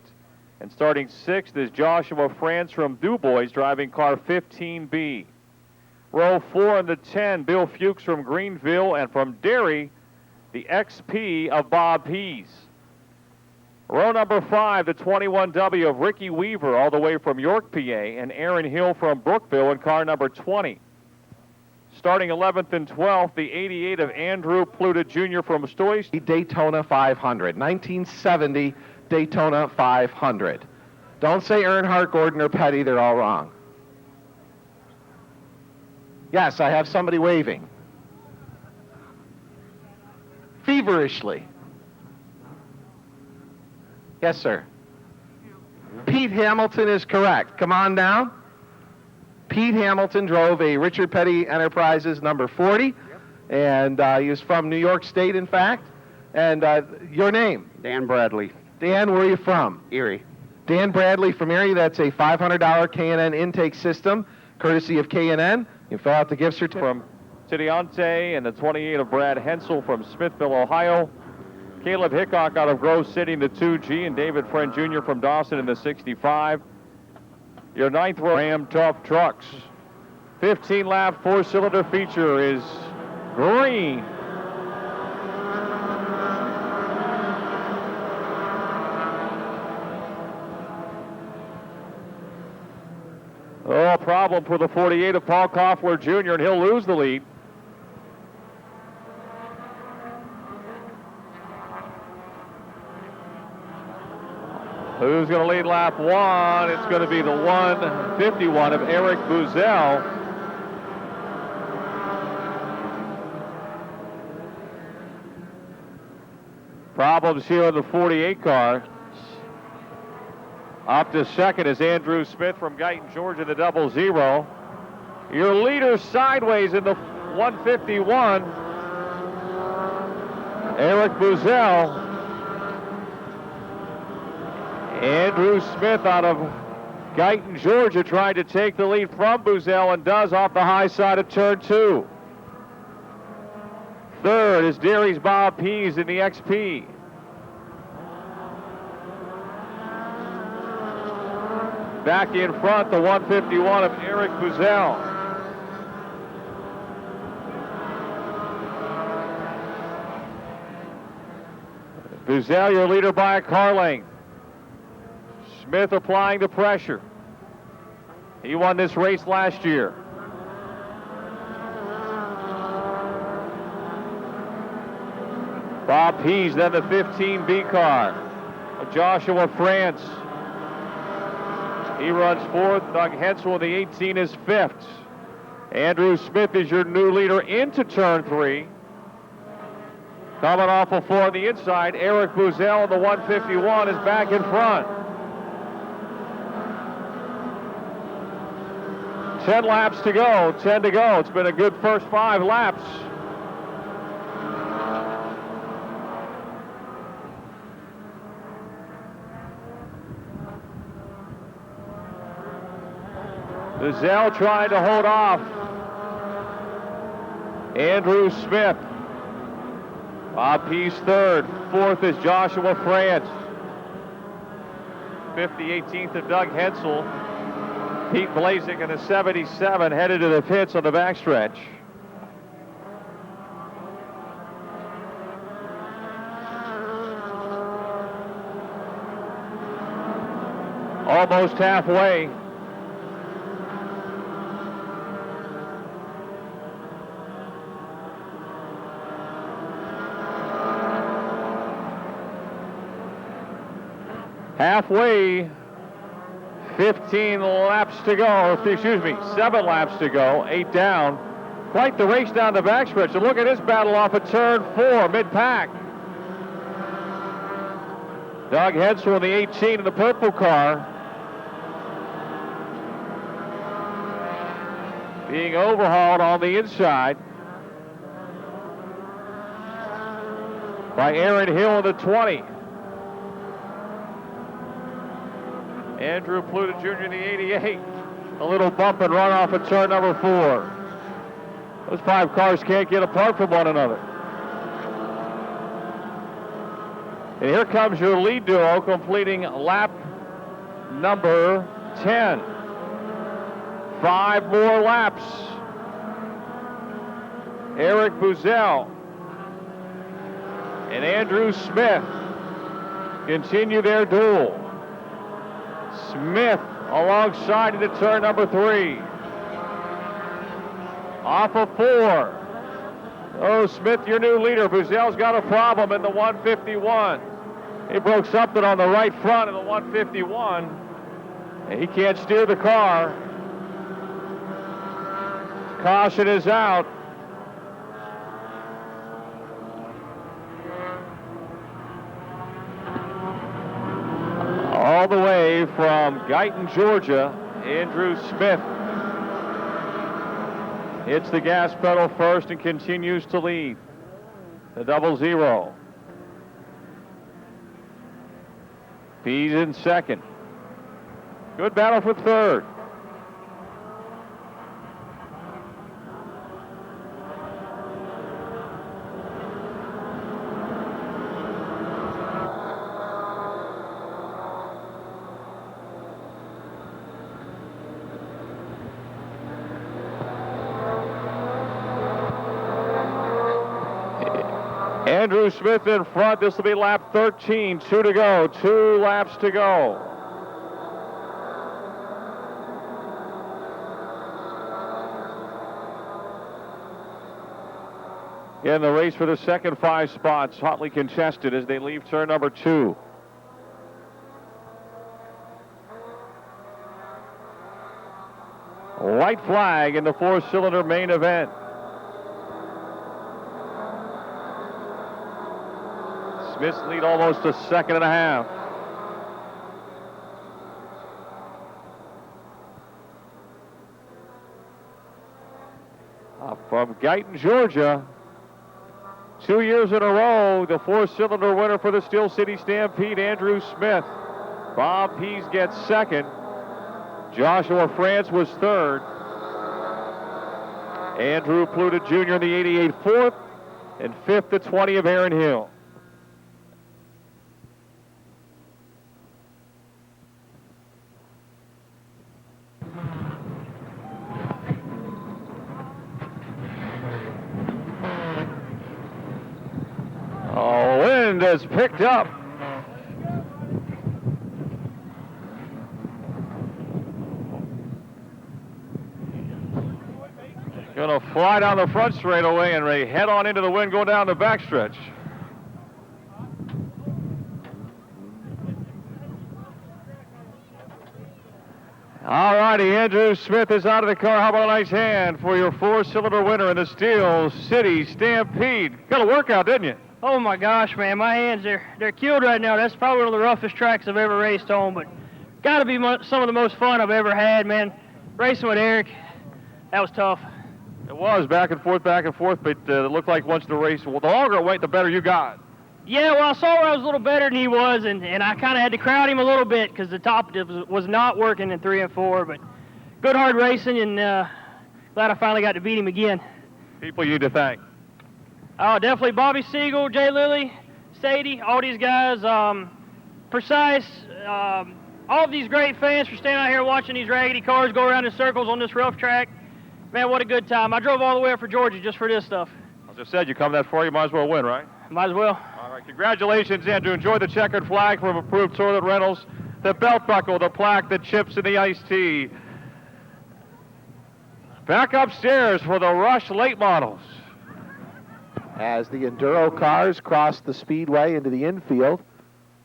and starting 6th is Joshua France from DuBois driving car 15B. Row 4 in the 10, Bill Fuchs from Greenville, and from Derry, the XP of Bob Pease. Row number 5, the 21W of Ricky Weaver, all the way from York, PA, and Aaron Hill from Brookville in car number 20. Starting 11th and 12th, the 88 of Andrew Pluta Jr. from Stoy. Daytona 500, 1970 Daytona 500. Don't say Earnhardt, Gordon, or Petty, they're all wrong. Yes, I have somebody waving. Feverishly. Yes, sir. Pete Hamilton is correct. Come on down. Pete Hamilton drove a Richard Petty Enterprises number 40, and he was from New York State, in fact. And your name? Dan Bradley. Dan, where are you from? Erie. Dan Bradley from Erie. That's a $500 K&N intake system, courtesy of K&N. You fill out the gift certificate. From Tidiante and the 28 of Brad Hensel from Smithville, Ohio. Caleb Hickok out of Grove City in the 2G, and David Friend Jr. from Dawson in the 65. Your 9th row Ram Tough Trucks. 15-lap 4-cylinder feature is green. Oh, problem for the 48 of Paul Koffler Jr., and he'll lose the lead. Who's going to lead lap 1? It's going to be the 151 of Eric Buzel. Problems here in the 48 car. Up to second is Andrew Smith from Guyton, Georgia, the 00. Your leader sideways in the 151, Eric Buzel. Andrew Smith out of Guyton, Georgia, trying to take the lead from Buzel, and does off the high side of turn 2. Third is Derry's Bob Pease in the XP. Back in front, the 151 of Eric Buzel. Buzel, your leader by a car length. Smith applying the pressure. He won this race last year. Bob Pease, then the 15B car of Joshua France. He runs fourth. Doug Hensel in the 18 is fifth. Andrew Smith is your new leader into turn 3. Coming off a 4 on the inside, Eric Buzel in the 151 is back in front. 10 laps to go, 10 to go. It's been a good first 5 laps. Buzel trying to hold off Andrew Smith. Bob Pease third. Fourth is Joshua France. Fifth, the 18th of Doug Hensel. Pete Blazek in a 77 headed to the pits on the backstretch. Almost halfway. Halfway, 15 laps to go, or excuse me, 7 laps to go, 8 down. Quite the race down the backstretch. And look at this battle off of turn 4, mid-pack. Doug Hensel in the 18 in the purple car. Being overhauled on the inside by Aaron Hill in the 20. Andrew Pluta Jr. in the 88. A little bump and run off of turn number 4. Those 5 cars can't get apart from one another. And here comes your lead duo completing lap number 10. 5 more laps. Eric Buzel and Andrew Smith continue their duel. Smith alongside into turn number 3. Off of 4. Oh, Smith, your new leader. Buzel's got a problem in the 151. He broke something on the right front of the 151. And he can't steer the car. Caution is out. All the way from Guyton, Georgia, Andrew Smith hits the gas pedal first and continues to lead. The 00. Pease in second. Good battle for third. Andrew Smith in front. This will be lap 13. 2 to go. 2 laps to go. In the race for the second 5 spots, hotly contested as they leave turn number 2. white flag in the 4-cylinder main event. Smith's lead almost a second and a half. From Guyton, Georgia, 2 years in a row, the 4-cylinder winner for the SteelCity Stampede, Andrew Smith. Bob Pease gets second. Joshua France was third. Andrew Pluta Jr. in the 88 fourth, and fifth, the 20 of Aaron Hill. Wind has picked up. Going to fly down the front straightaway and they head on into the wind going down the backstretch. All righty, Andrew Smith is out of the car. How about a nice hand for your 4-cylinder winner in the SteelCity Stampede? Got a workout, didn't you? Oh my gosh, man, my hands, they're killed right now. That's probably one of the roughest tracks I've ever raced on, but gotta be some of the most fun I've ever had, man. Racing with Eric, that was tough. It was back and forth, but it looked like once the race, well, the longer it went, the better you got. Yeah, well, I saw where I was a little better than he was, and I kind of had to crowd him a little bit because the top was not working in 3 and 4, but good hard racing, and glad I finally got to beat him again. People you to thank. Oh, definitely Bobby Siegel, Jay Lilly, Sadie, all these guys, Precise, all of these great fans for standing out here watching these raggedy cars go around in circles on this rough track. Man, what a good time. I drove all the way up for Georgia just for this stuff. As I said, you come that far, you might as well win, right? Might as well. All right, congratulations, Andrew. Enjoy the checkered flag from Approved Toilet Rentals, the belt buckle, the plaque, the chips, and the iced tea. Back upstairs for the Rush late models. As the Enduro cars cross the speedway into the infield,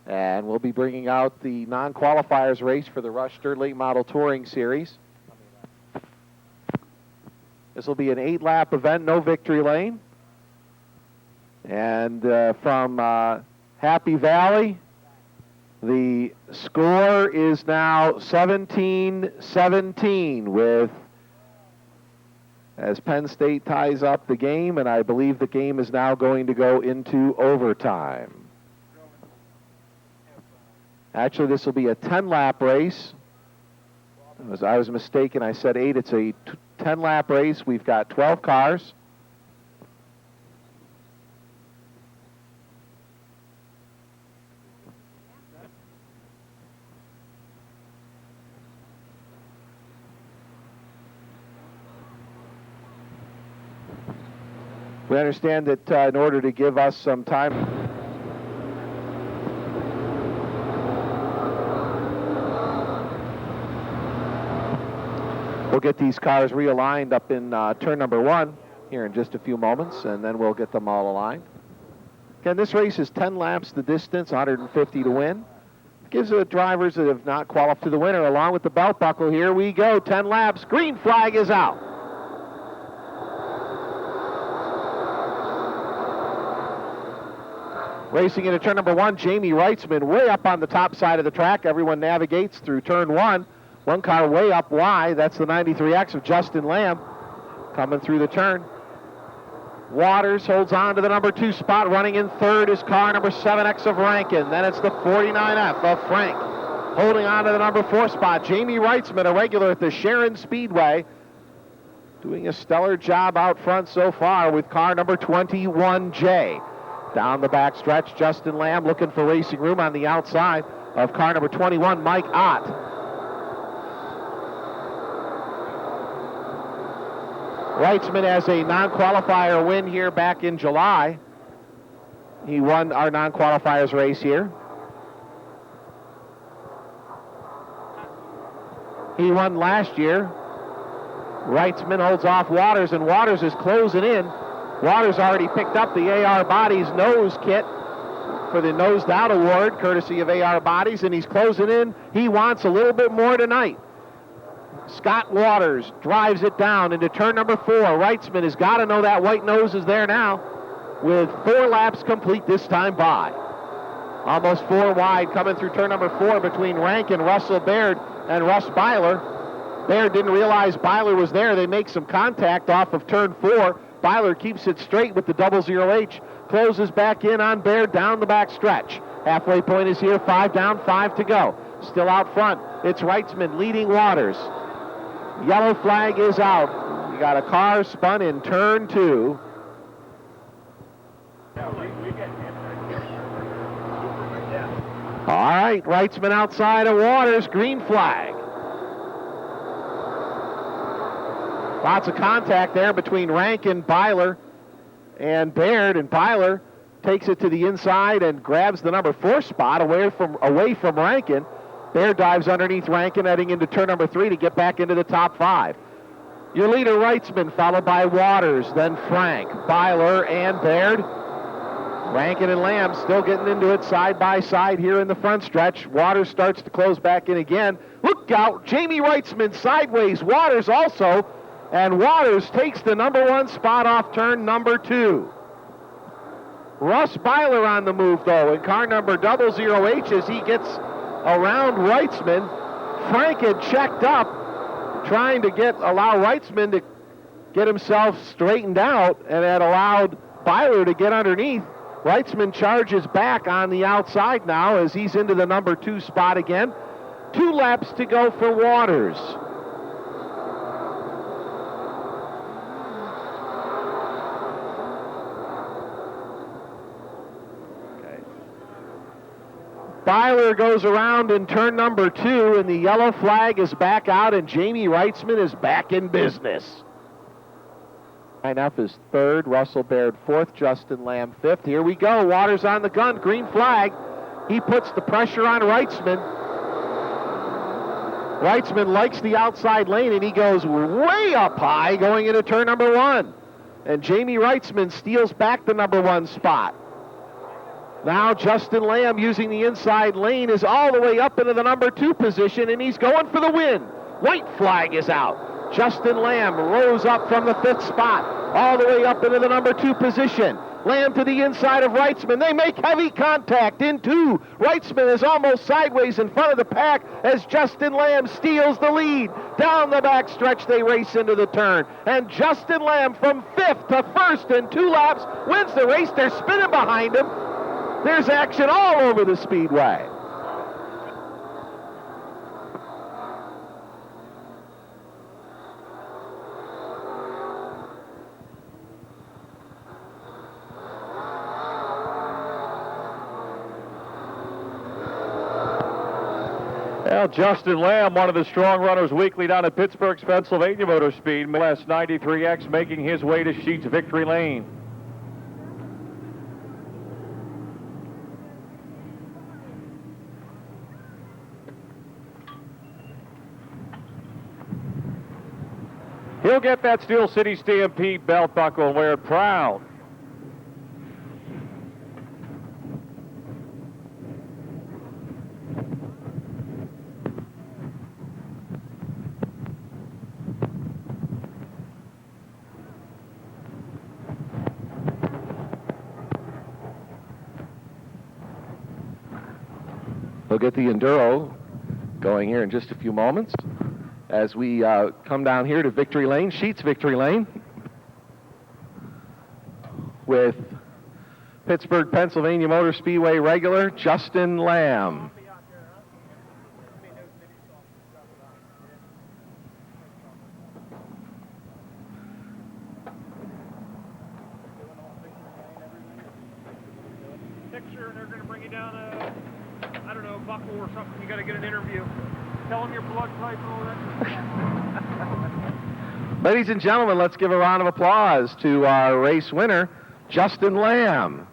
and we'll be bringing out the non-qualifiers race for the Rush Dirt Late Model Touring Series. This will be an 8-lap event, no victory lane. And from Happy Valley, the score is now 17-17 with, as Penn State ties up the game, and I believe the game is now going to go into overtime. Actually, this will be a 10-lap race. I was mistaken. I said 8. It's a 10-lap race. We've got 12 cars. We understand that in order to give us some time, we'll get these cars realigned up in turn number 1 here in just a few moments, and then we'll get them all aligned. Again, this race is 10 laps the distance, 150 to win. Gives the drivers that have not qualified to the winner, along with the belt buckle. Here we go, 10 laps. Green flag is out. Racing into turn number 1, Jamie Reitzman way up on the top side of the track. Everyone navigates through turn 1. One car way up wide. That's the 93X of Justin Lamb coming through the turn. Waters holds on to the number 2 spot. Running in third is car number 7X of Rankin. Then it's the 49F of Frank. Holding on to the number 4 spot. Jamie Reitzman, a regular at the Sharon Speedway, doing a stellar job out front so far with car number 21J. Down the back stretch, Justin Lamb looking for racing room on the outside of car number 21, Mike Ott. Reitzman has a non-qualifier win here back in July. He won our non-qualifiers race here. He won last year. Reitzman holds off Waters, and Waters is closing in. Waters already picked up the AR Bodies nose kit for the Nosed Out Award, courtesy of AR Bodies, and he's closing in. He wants a little bit more tonight. Scott Waters drives it down into turn number 4. Wrightsman has got to know that white nose is there now, with 4 laps complete this time by. Almost 4 wide coming through turn number 4 between Rankin, Russell Baird, and Russ Byler. Baird didn't realize Byler was there. They make some contact off of turn 4. Byler keeps it straight with the 00H, closes back in on Baird down the back stretch. Halfway point is here, 5 down, 5 to go. Still out front, it's Wrightsman leading Waters. Yellow flag is out. You got a car spun in turn 2. All right, Wrightsman outside of Waters, green flag. Lots of contact there between Rankin, Byler, and Baird, and Byler takes it to the inside and grabs the number 4 spot away from Rankin. Baird dives underneath Rankin, heading into turn number 3 to get back into the top 5. Your leader, Wrightsman, followed by Waters, then Frank, Byler, and Baird. Rankin and Lamb still getting into it side by side here in the front stretch. Waters starts to close back in again. Look out, Jamie Wrightsman sideways, Waters also, and Waters takes the number 1 spot off turn number 2. Russ Byler on the move, though, in car number 00H as he gets around Wrightsman. Frank had checked up, trying to allow Wrightsman to get himself straightened out, and had allowed Byler to get underneath. Wrightsman charges back on the outside now as he's into the number 2 spot again. 2 laps to go for Waters. Byler goes around in turn number 2, and the yellow flag is back out, and Jamie Wrightsman is back in business. Lineup is 3rd, Russell Baird 4th, Justin Lamb 5th. Here we go, Waters on the gun, green flag. He puts the pressure on Wrightsman. Wrightsman likes the outside lane, and he goes way up high going into turn number 1. And Jamie Wrightsman steals back the number 1 spot. Now Justin Lamb, using the inside lane, is all the way up into the number 2 position, and he's going for the win. White flag is out. Justin Lamb rose up from the 5th spot, all the way up into the number 2 position. Lamb to the inside of Wrightsman. They make heavy contact in 2. Wrightsman is almost sideways in front of the pack as Justin Lamb steals the lead. Down the back stretch, they race into the turn. And Justin Lamb from 5th to 1st in 2 laps wins the race. They're spinning behind him. There's action all over the speedway. Well, Justin Lamb, one of the strong runners weekly down at Pittsburgh's Pennsylvania Motor Speed, last 93X, making his way to Sheets Victory Lane. He'll get that SteelCity Stampede belt buckle and wear it proud. We'll get the Enduro going here in just a few moments as we come down here to Victory Lane, Sheets Victory Lane, with Pittsburgh, Pennsylvania Motor Speedway regular Justin Lamb. Picture, and they're going to bring you down a, I don't know, buckle or something. You got to get an interview. Tell them your blood type and all that. Ladies and gentlemen, let's give a round of applause to our race winner, Justin Lamb.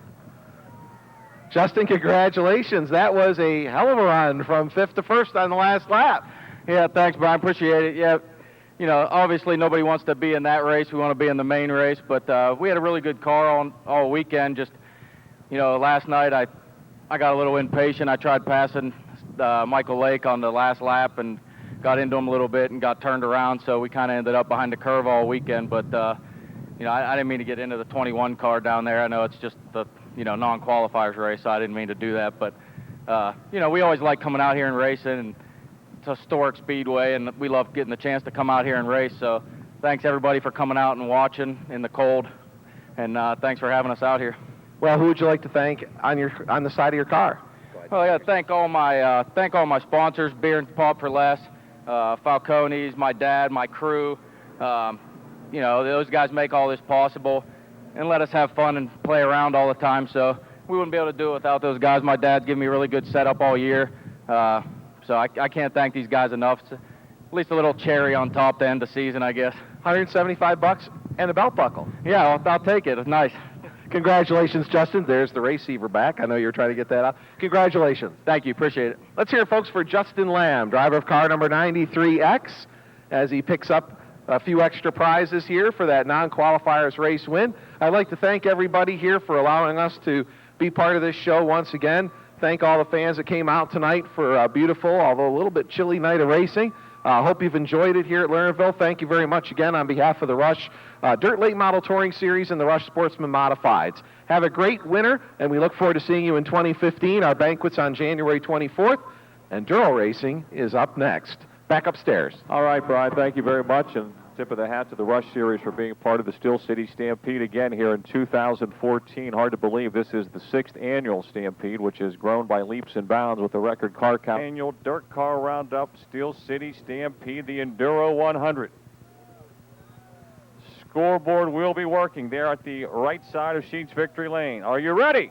Justin, congratulations. That was a hell of a run from 5th to 1st on the last lap. Yeah, thanks, Brian. Appreciate it. Yeah, you know, obviously nobody wants to be in that race. We want to be in the main race, but we had a really good car all weekend. Just, you know, last night I got a little impatient. I tried passing Michael Lake on the last lap, and got into them a little bit and got turned around, so we kind of ended up behind the curve all weekend. But you know, I didn't mean to get into the 21 car down there. I know it's just the, you know, non-qualifiers race, so I didn't mean to do that. But you know, we always like coming out here and racing, and it's a historic speedway, and we love getting the chance to come out here and race. So thanks everybody for coming out and watching in the cold, and thanks for having us out here. Well, who would you like to thank on the side of your car? Well, I got to thank all my sponsors, Beer and Pop for Less, Falcone's, my dad, my crew. You know, those guys make all this possible and let us have fun and play around all the time. So we wouldn't be able to do it without those guys. My dad's given me a really good setup all year. So I can't thank these guys enough. It's at least a little cherry on top to end the season, I guess. $175 and a belt buckle. Yeah, I'll take it. It's nice. Congratulations, Justin. There's the receiver back. I know you were trying to get that out. Congratulations. Thank you. Appreciate it. Let's hear it, folks, for Justin Lamb, driver of car number 93X, as he picks up a few extra prizes here for that non-qualifiers race win. I'd like to thank everybody here for allowing us to be part of this show once again. Thank all the fans that came out tonight for a beautiful, although a little bit chilly night of racing. Hope you've enjoyed it here at Lernerville. Thank you very much again on behalf of the Rush Dirt Late Model Touring Series and the Rush Sportsman Modifieds. Have a great winter, and we look forward to seeing you in 2015. Our banquet's on January 24th, and Enduro Racing is up next. Back upstairs. All right, Brian, thank you very much, and tip of the hat to the Rush Series for being part of the SteelCity Stampede again here in 2014. Hard to believe this is the 6th annual Stampede, which has grown by leaps and bounds with a record car count. Annual Dirt Car Roundup, SteelCity Stampede, the Enduro 100. Scoreboard will be working there at the right side of Sheets Victory Lane. Are you ready?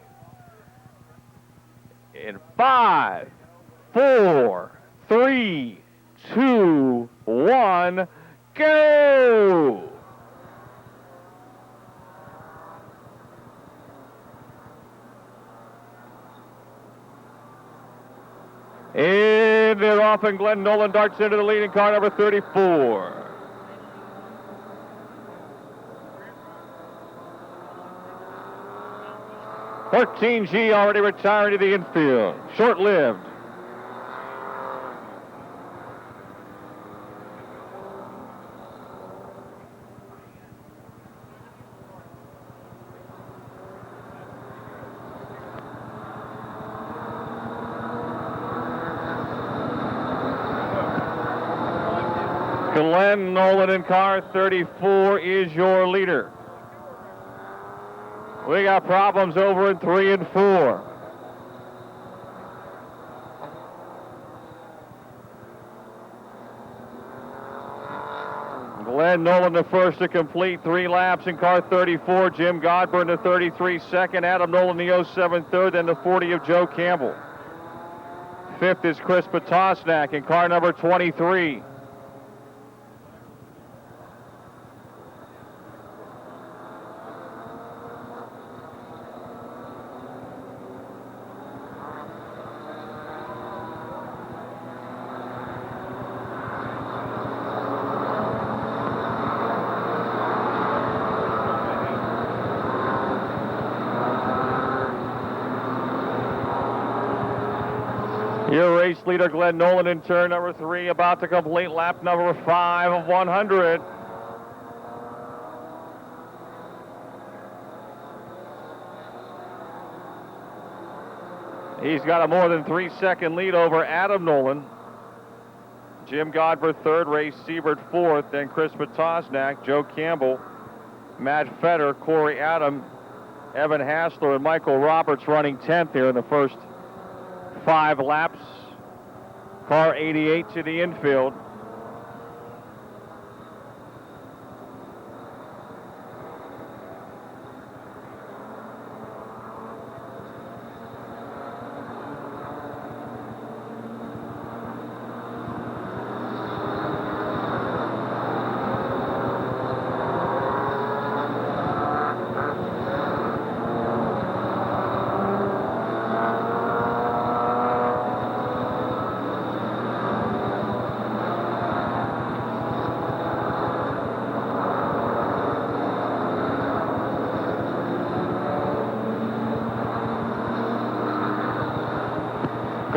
In 5, 4, 3, 2, 1, go! And they're off, and Glenn Nolan darts into the leading car, number 34. $13G already retiring to the infield. Short-lived. Glenn Nolan in car 34 is your leader. We got problems over in 3 and 4. Glenn Nolan the first to complete 3 laps in car 34. Jim Godburn the 33 second. Adam Nolan the 07 third, and the 40 of Joe Campbell. 5th is Chris Potosnak in car number 23. Your race leader, Glenn Nolan, in turn number 3, about to complete lap number 5 of 100. He's got a more than 3-second lead over Adam Nolan. Jim Godber 3rd, Ray Siebert 4th, then Chris Potosnak, Joe Campbell, Matt Fetter, Corey Adam, Evan Hassler, and Michael Roberts running 10th here in the first 5 laps. Car 88 to the infield.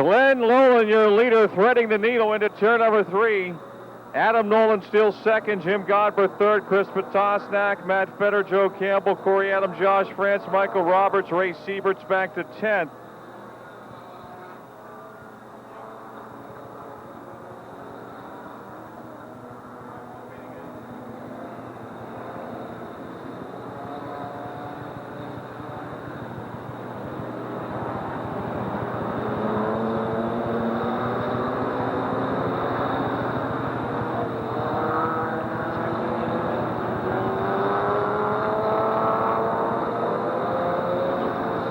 Glenn Nolan, your leader, threading the needle into turn number 3. Adam Nolan still second, Jim Godber third, Chris Potosnak, Matt Fetter, Joe Campbell, Corey Adam, Josh France, Michael Roberts, Ray Siebert's back to 10th.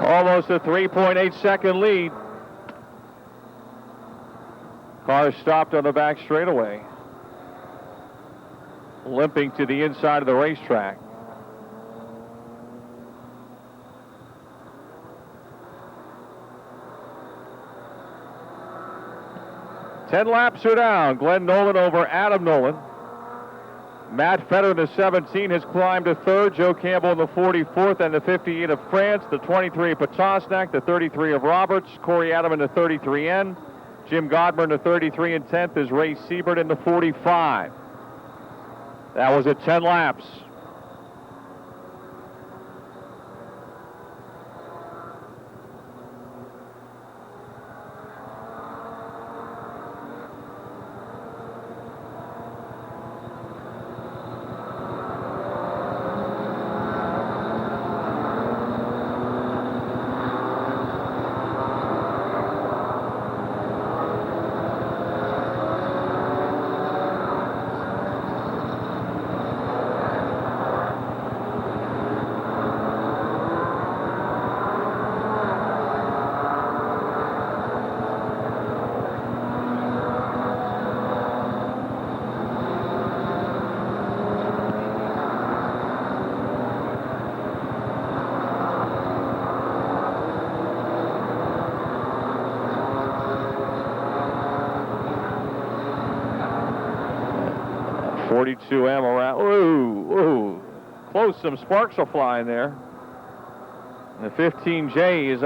Almost a 3.8-second lead. Car stopped on the back straightaway, limping to the inside of the racetrack. Ten laps are down. Glenn Nolan over Adam Nolan. Matt Fetter in the 17 has climbed to third. Joe Campbell in the 44th and the 58 of France. The 23 of Potosnak, the 33 of Roberts. Corey Adam in the 33N. Jim Godber in the 33 and 10th is Ray Siebert in the 45. That was at 10 laps. M around. Ooh, close. Some sparks are flying there. The 15J is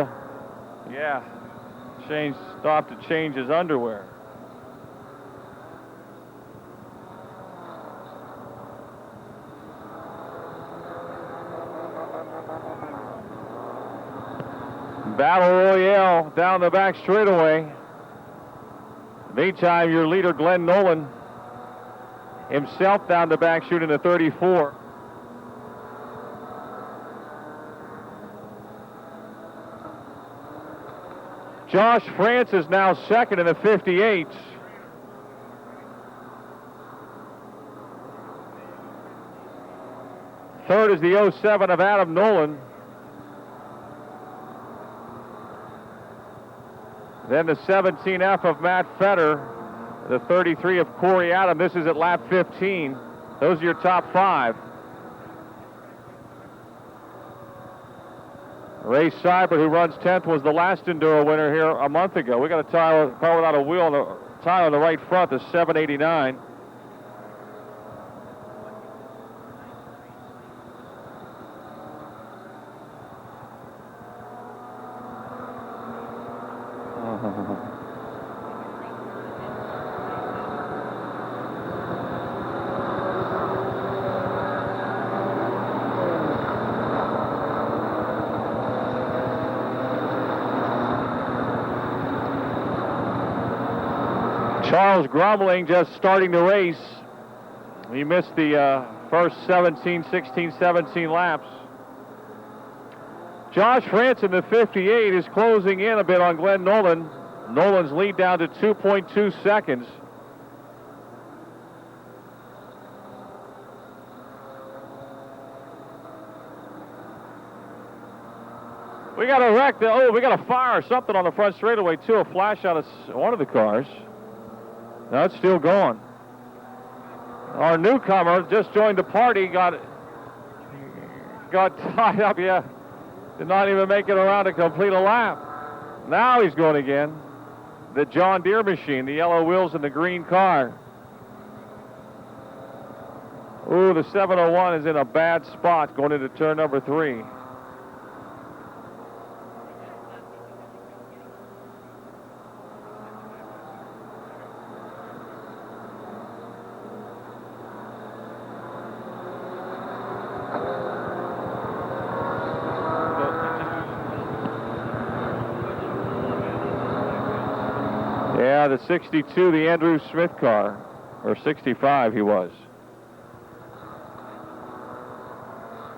stopped to change his underwear. Battle Royale down the back straightaway. Meantime, your leader, Glenn Nolan, himself down the back shooting a 34. Josh France is now second in the 58. Third is the 07 of Adam Nolan. Then the 17F of Matt Fetter. The 33 of Corey Adam. This is at lap 15. Those are your top 5. Ray Seibert, who runs 10th, was the last Enduro winner here a month ago. We got a car without a wheel and a tire on the right front, the 789. Charles Grumbling just starting the race. He missed the first 17 laps. Josh France in the 58 is closing in a bit on Glenn Nolan. Nolan's lead down to 2.2 seconds. We got a wreck. We got a fire or something on the front straightaway too. A flash out of one of the cars. No, it's still going. Our newcomer just joined the party, got tied up, Did not even make it around to complete a lap. Now he's going again. The John Deere machine, the yellow wheels and the green car. Ooh, the 701 is in a bad spot going into turn number 3. the 62, the Andrew Smith car, or 65 he was.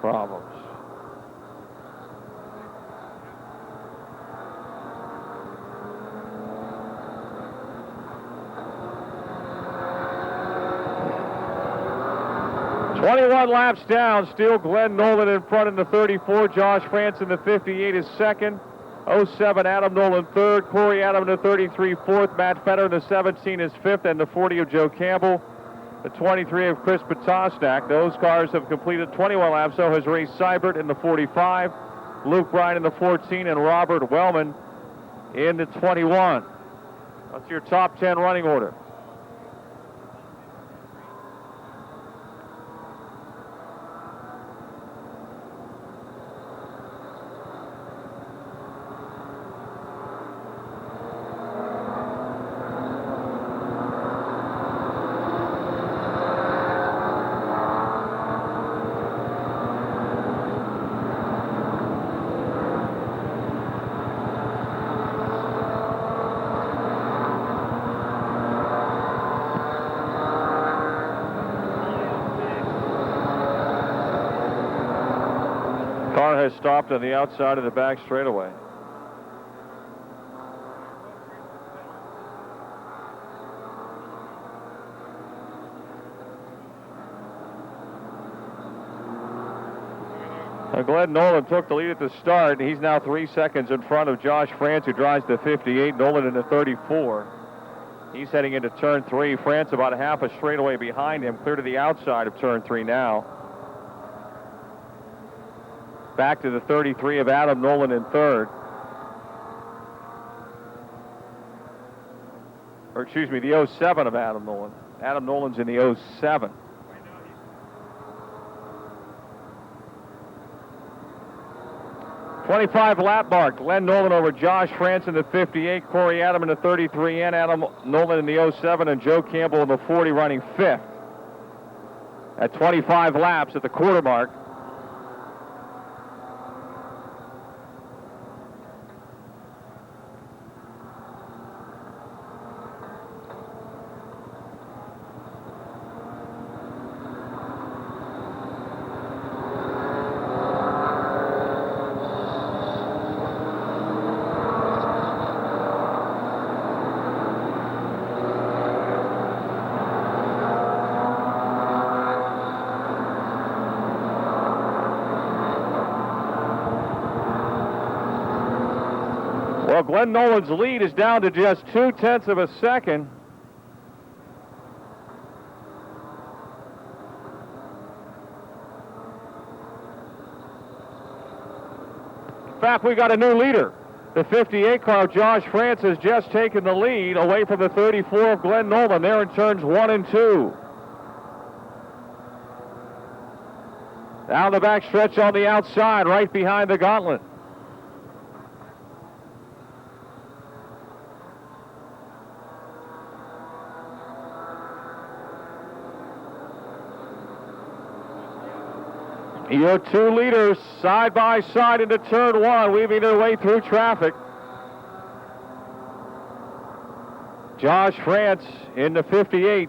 Problems. "21 laps down, still Glenn Nolan in front in the 34. Josh France in the 58 is second. 07 Adam Nolan third. Corey Adam in the 33 fourth. Matt Fetter in the 17 is fifth, and the 40 of Joe Campbell. The 23 of Chris Patosnak. Those cars have completed 21 laps. So has Ray Seibert in the 45, Luke Bryan in the 14, and Robert Wellman in the 21. That's your top 10 running order. Car has stopped on the outside of the back straightaway. Now Glenn Nolan took the lead at the start, and he's now 3 seconds in front of Josh France, who drives the 58. Nolan in the 34. He's heading into turn 3. France about a half a straightaway behind him, clear to the outside of turn 3 now. Back to the 33 of Adam Nolan in third. Or excuse me, the 07 of Adam Nolan. Adam Nolan's in the 07. .25 lap mark. Glenn Nolan over Josh France in the 58, Corey Adam in the 33, and Adam Nolan in the 07, and Joe Campbell in the 40 running fifth. At 25 laps at the quarter mark. Well, Glenn Nolan's lead is down to just 0.2 of a second. In fact, we got a new leader. The 58 car of Josh France has just taken the lead away from the 34 of Glenn Nolan. There in turns 1 and 2. Down the back stretch on the outside, right behind the gauntlet. Your two leaders side by side into turn 1, weaving their way through traffic. Josh France in the 58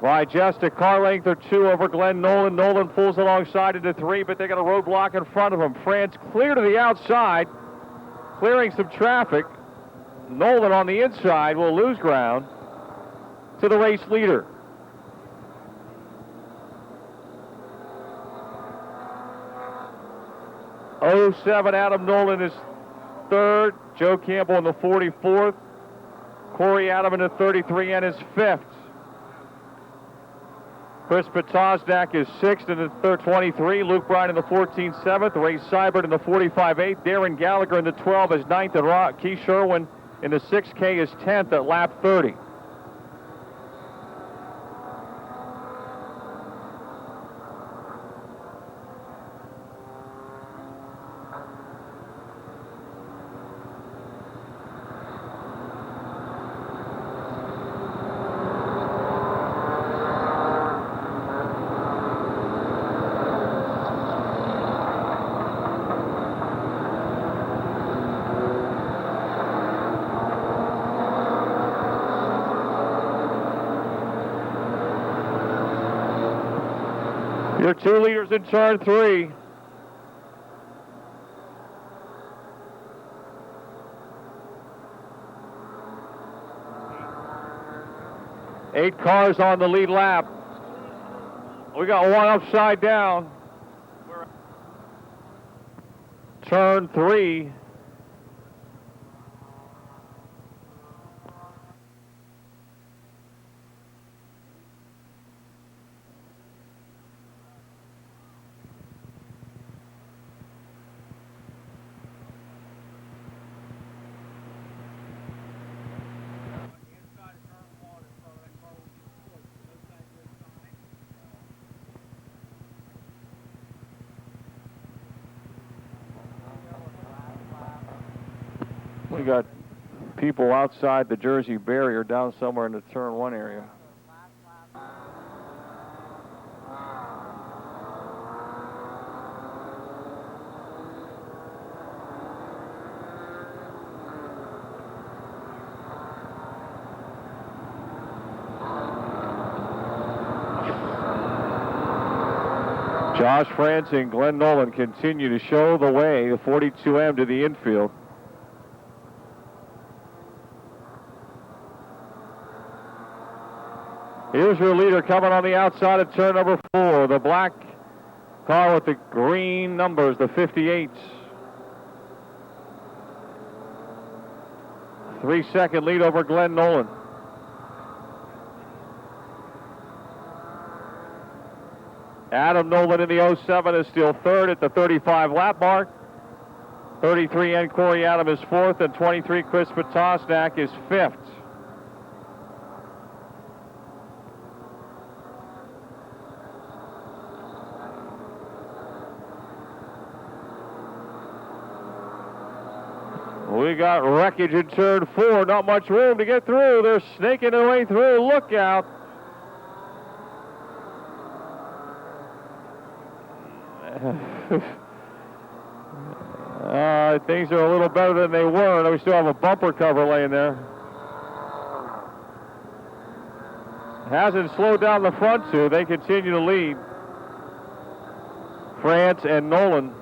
by just a car length or 2 over Glenn Nolan. Nolan pulls alongside into 3, but they got a roadblock in front of him. France clear to the outside, clearing some traffic. Nolan on the inside will lose ground to the race leader. .07 Adam Nolan is third. Joe Campbell in the 44th. Corey Adam in the 33 and is fifth. Chris Patosnak is sixth in the 23. Luke Bryan in the 14 7th. Ray Seibert in the 45 8th. Darren Gallagher in the 12 is ninth. And Keith Sherwin in the 6K is 10th at lap 30. Your 2 leaders in turn 3. Eight cars on the lead lap. We got one upside down. Turn 3. We got people outside the Jersey barrier down somewhere in the turn 1 area. Josh France and Glenn Nolan continue to show the way, the 42M to the infield. Here's your leader coming on the outside of turn number 4, the black car with the green numbers, the 58s. 3-second lead over Glenn Nolan. Adam Nolan in the 07 is still third at the 35 lap mark. 33 N. Corey Adam is fourth, and 23 Chris Patosnak is fifth. We got wreckage in turn 4. Not much room to get through. They're snaking their way through. Look out. Things are a little better than they were. We still have a bumper cover laying there. Hasn't slowed down the front two. They continue to lead. France and Nolan.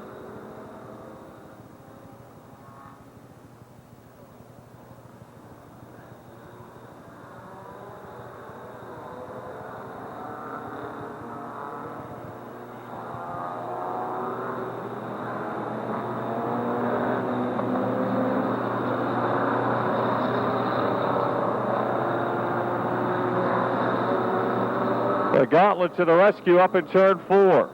The gauntlet to the rescue up in turn 4.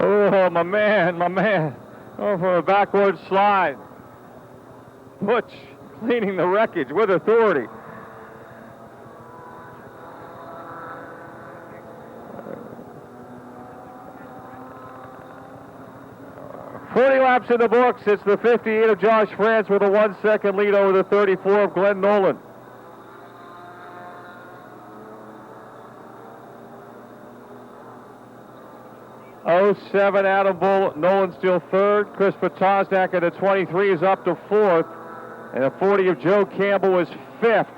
Oh, my man. Oh, for a backward slide. Butch cleaning the wreckage with authority. "40 laps in the books. It's the 58 of Josh France with a 1-second lead over the 34 of Glenn Nolan. '07 Adam Bull, Nolan still third. Chris Patosnak at the 23 is up to fourth. And the 40 of Joe Campbell is fifth.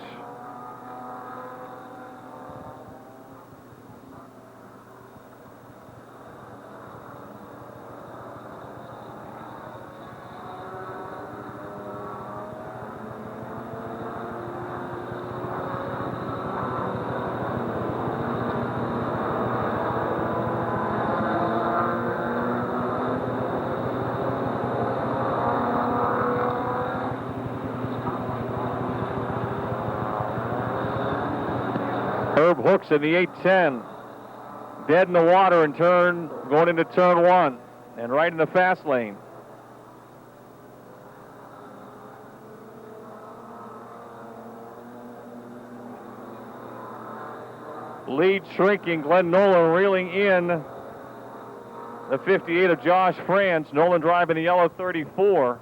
Herb Hooks in the 810. Dead in the water in going into turn 1 and right in the fast lane. Lead shrinking, Glenn Nolan reeling in the 58 of Josh France. Nolan driving the yellow 34.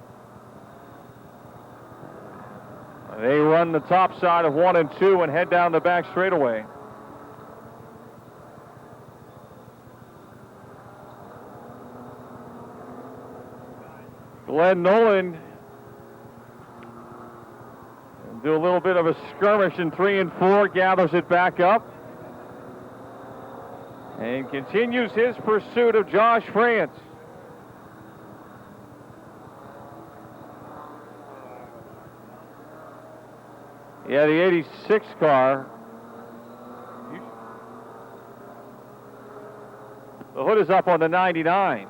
They run the top side of 1 and 2 and head down the back straightaway. Glenn Nolan do a little bit of a skirmish in 3 and 4, gathers it back up, and continues his pursuit of Josh France. Yeah, the 86 car. The hood is up on the 99.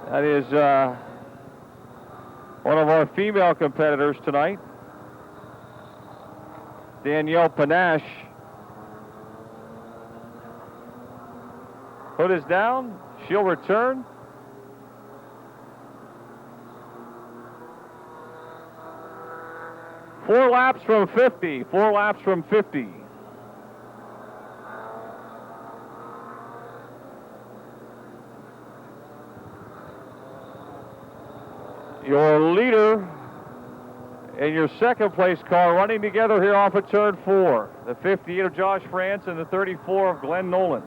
That is one of our female competitors tonight, Danielle Panache. Hood is down. She'll return. Four laps from 50. 4 laps from 50. Your leader and your second place car running together here off of turn 4. The 58 of Josh France and the 34 of Glenn Nolan.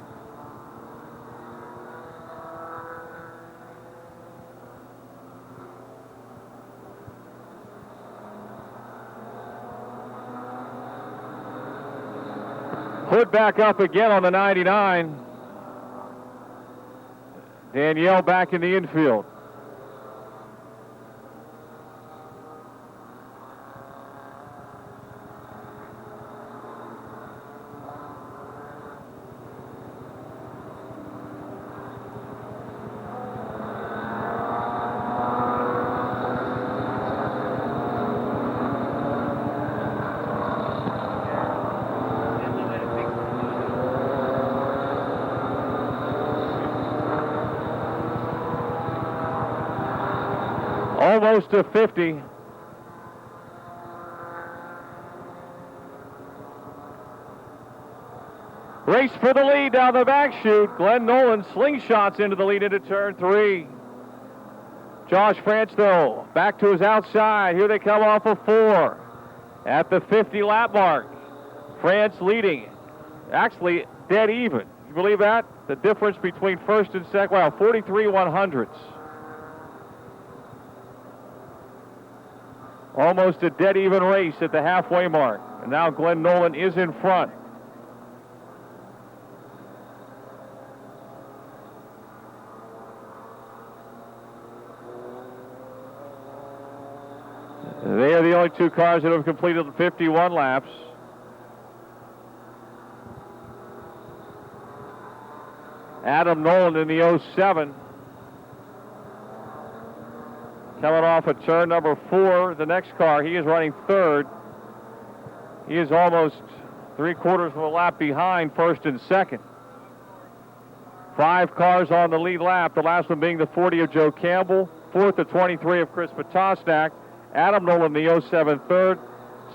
Hood back up again on the 99. Danielle back in the infield. Almost to 50. Race for the lead down the back chute. Glenn Nolan slingshots into the lead into turn 3. Josh France, though, back to his outside. Here they come off of 4. At the 50 lap mark. France leading. Actually, dead even. You believe that? The difference between first and second, wow, 43 100ths. Almost a dead even race at the halfway mark. And now Glenn Nolan is in front. They are the only two cars that have completed 51 laps. Adam Nolan in the 07. Coming off of turn number 4, the next car, he is running third. He is almost 3/4 of a lap behind first and second. 5 cars on the lead lap, the last one being the 40 of Joe Campbell, 4th the 23 of Chris Potosnak, Adam Nolan the 07 third,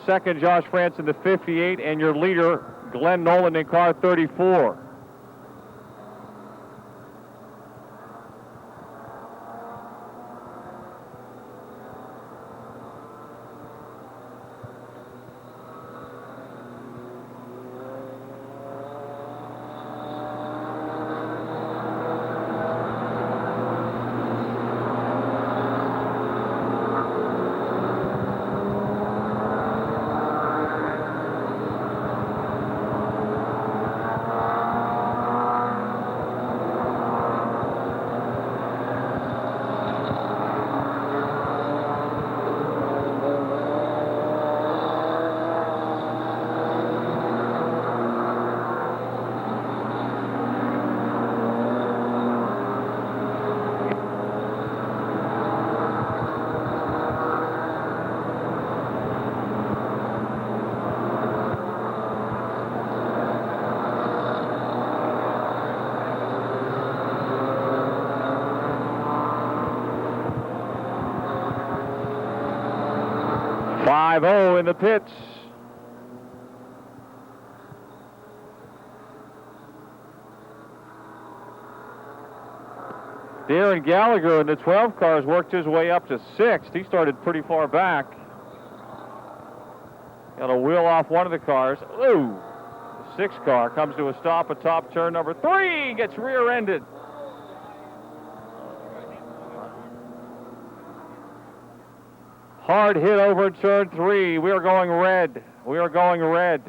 second Josh France in the 58, and your leader Glenn Nolan in car 34. In the pits. Darren Gallagher in the 12 cars worked his way up to 6th. He started pretty far back. Got a wheel off one of the cars. Ooh! The 6 car comes to a stop at top turn number 3. Gets rear-ended. Hard hit over turn 3. We are going red. We are going red.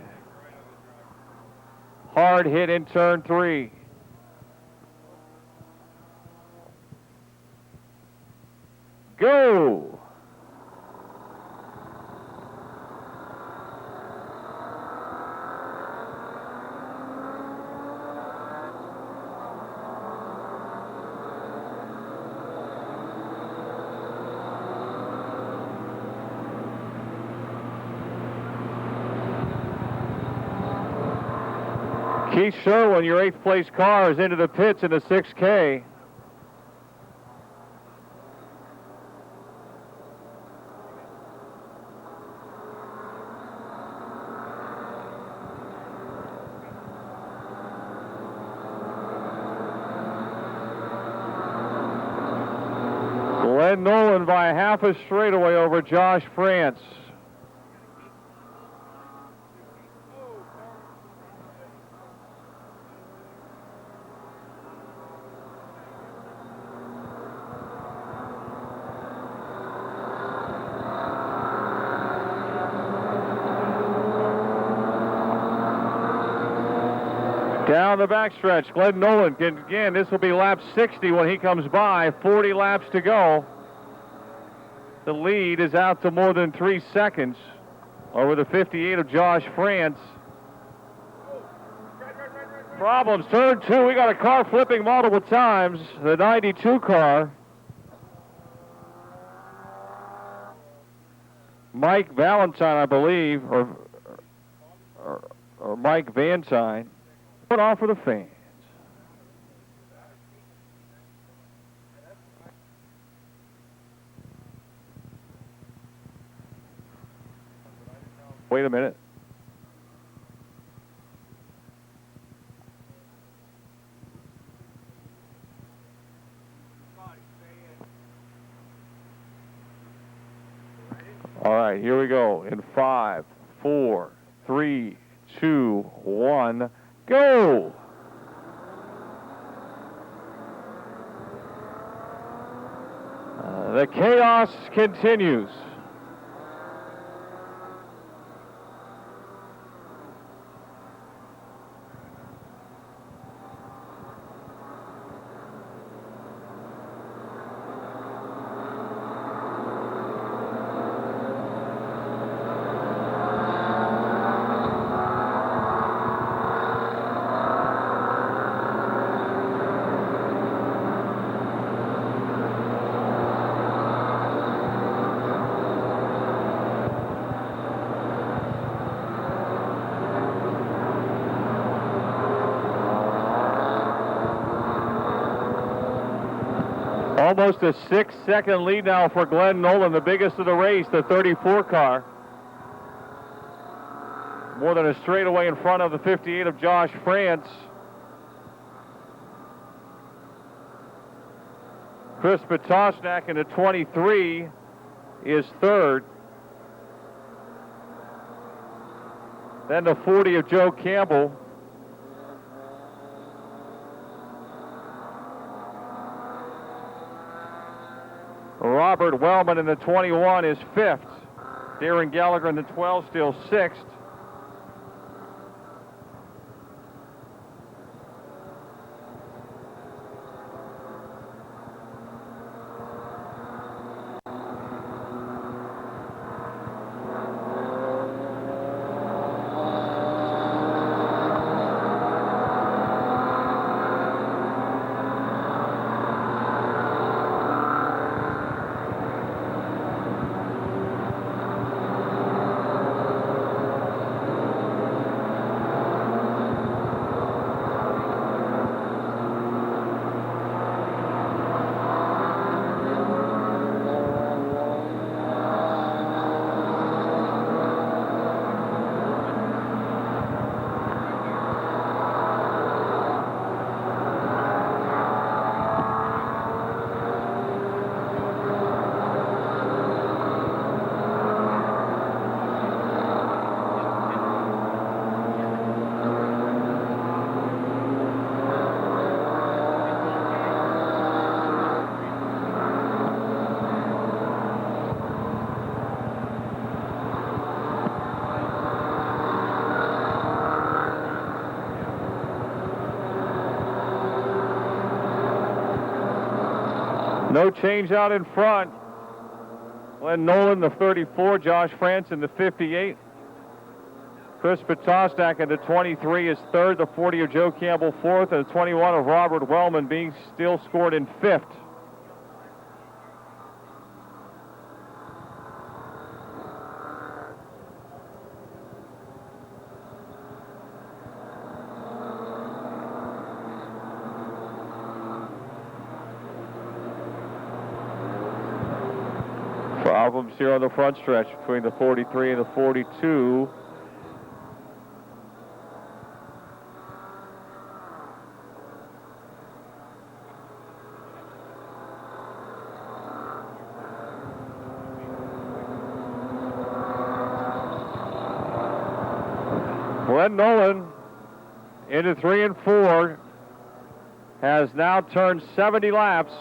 Hard hit in turn 3. Go! Keith Sherwin, your 8th place car, is into the pits in the 6K. Glenn Nolan by half a straightaway over Josh France. Down the backstretch, Glenn Nolan, again, this will be lap 60 when he comes by, 40 laps to go. The lead is out to more than 3 seconds over the 58 of Josh France. Problems, turn 2, we got a car flipping multiple times, the 92 car. Mike Valentine, I believe, or Mike Vantine. Put on for the fans. Wait a minute. All right, here we go. In 5, 4, 3, 2, 1. Go! The chaos continues. Almost a 6-second lead now for Glenn Nolan, the biggest of the race, the 34 car. More than a straightaway in front of the 58 of Josh France. Chris Patosnak in the 23 is third. Then the 40 of Joe Campbell. Robert Wellman in the 21 is fifth. Darren Gallagher in the 12 still sixth. No change out in front. Glenn Nolan, the 34, Josh Franson, the 58. Chris Patosnak in the 23 is third, the 40 of Joe Campbell fourth, and the 21 of Robert Wellman being still scored in fifth. Problems here on the front stretch between the 43 and the 42. Glenn Nolan into 3 and 4 has now turned 70 laps.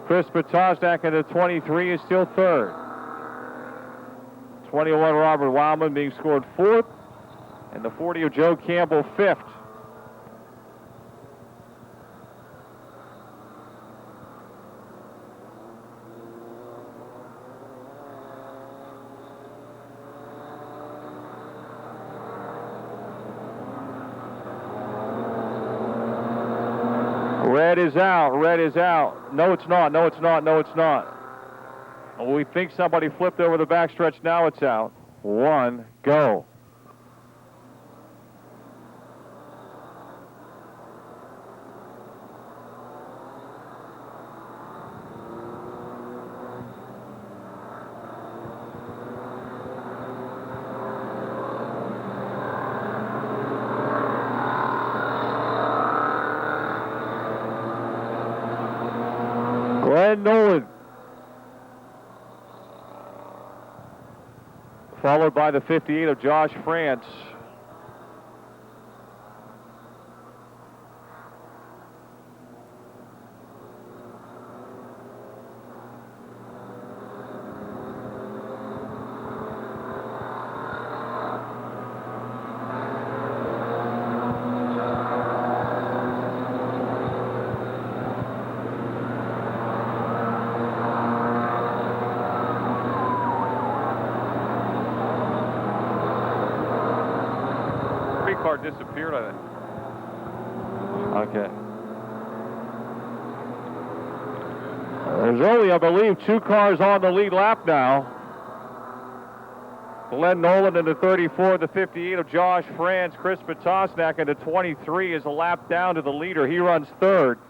Chris Patosnak in the 23 is still third. 21 Robert Wildman being scored fourth, and the 40 of Joe Campbell fifth. Red is out, red is out. No, it's not, no, it's not, no, it's not. Oh, we think somebody flipped over the backstretch, now it's out. 1, go. Glenn Nolan, followed by the 58 of Josh France. Car disappeared, I think. Okay. There's only, I believe, 2 cars on the lead lap now. Glenn Nolan in the 34, the 58 of Josh France. Chris Patosnak in the 23 is a lap down to the leader. He runs third.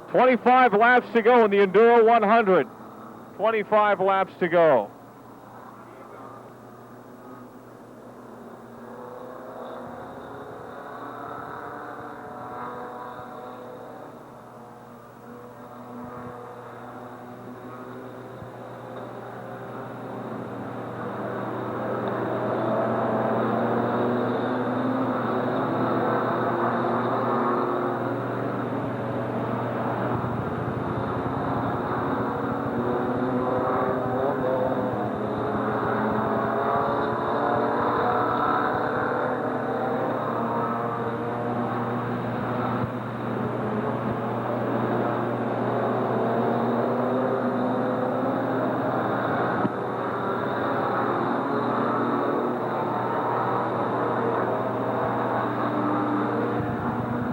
"25 laps to go in the Enduro 100. 25 laps to go.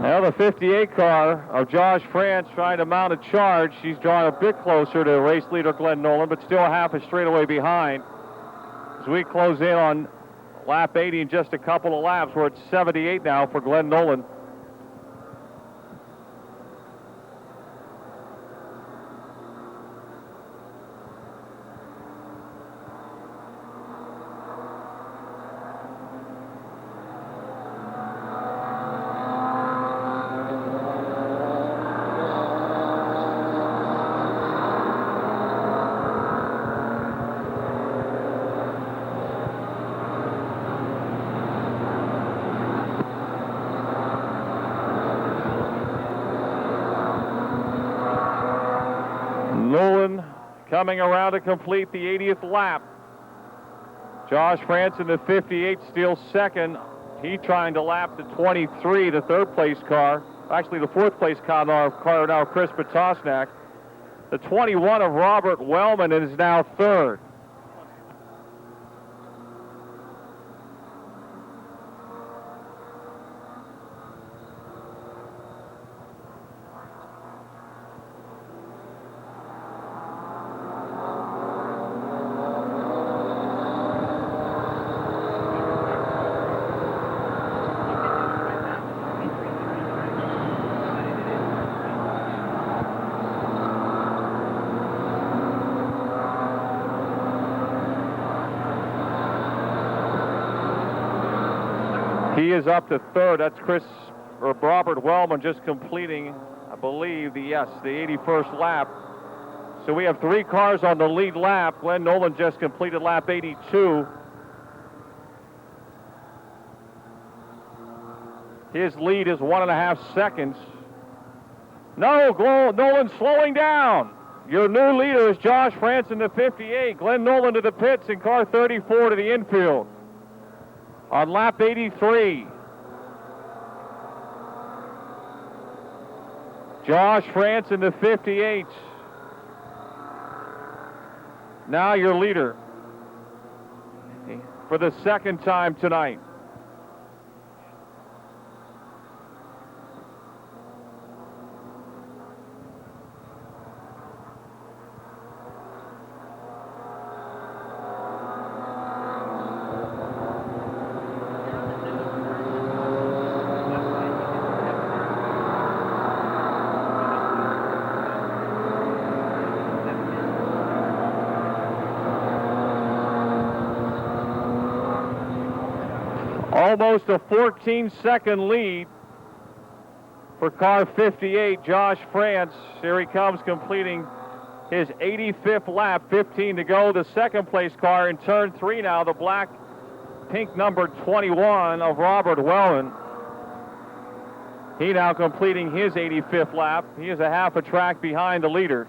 Now the 58 car of Josh France trying to mount a charge. She's drawn a bit closer to race leader Glenn Nolan, but still half a straightaway behind. As we close in on lap 80 in just a couple of laps, we're at 78 now for Glenn Nolan. Nolan coming around to complete the 80th lap. Josh Franson, the 58, still second. He trying to lap the 23, the third place car. Actually, the fourth place car now, Chris Potosnak. The 21 of Robert Wellman is now third. He is up to third. That's Robert Wellman just completing, I believe, the 81st lap. So we have 3 cars on the lead lap. Glenn Nolan just completed lap 82. His lead is 1.5 seconds. No, Nolan slowing down. Your new leader is Josh Franson, the 58. Glenn Nolan to the pits in car 34 to the infield. On lap 83, Josh Franson, the 58, now your leader for the second time tonight. Almost a 14-second lead for car 58, Josh France. Here he comes, completing his 85th lap, 15 to go. The second place car in turn 3 now, the pink number 21 of Robert Wellman. He now completing his 85th lap. He is a half a track behind the leader.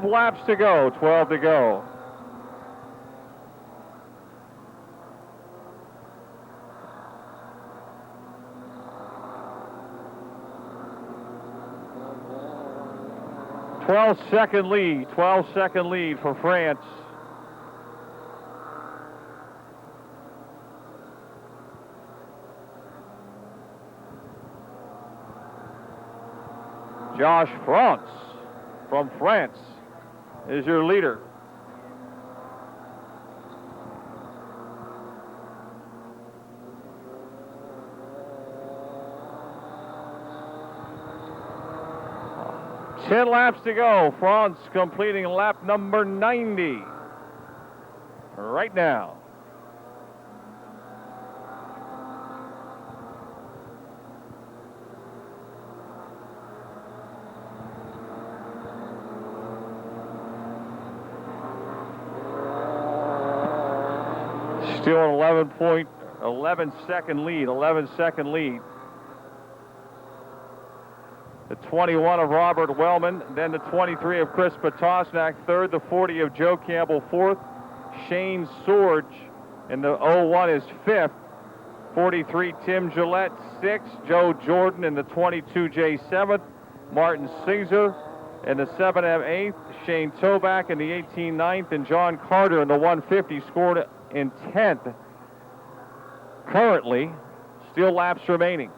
Laps to go, 12 to go. Second lead, 12-second lead for France. Josh France from France is your leader. Ten laps to go. France completing lap number 90 right now. Still an 11-second lead. The 21 of Robert Wellman, then the 23 of Chris Potosnak, third, the 40 of Joe Campbell, fourth, Shane Sorge, and the 01 is fifth, 43 Tim Gillette, sixth, Joe Jordan, and the 22 J seventh, Martin Caesar, in the 7M 8th, Shane Toback in the 18 9th, and John Carter in the 150 scored in 10th. Currently, still laps remaining.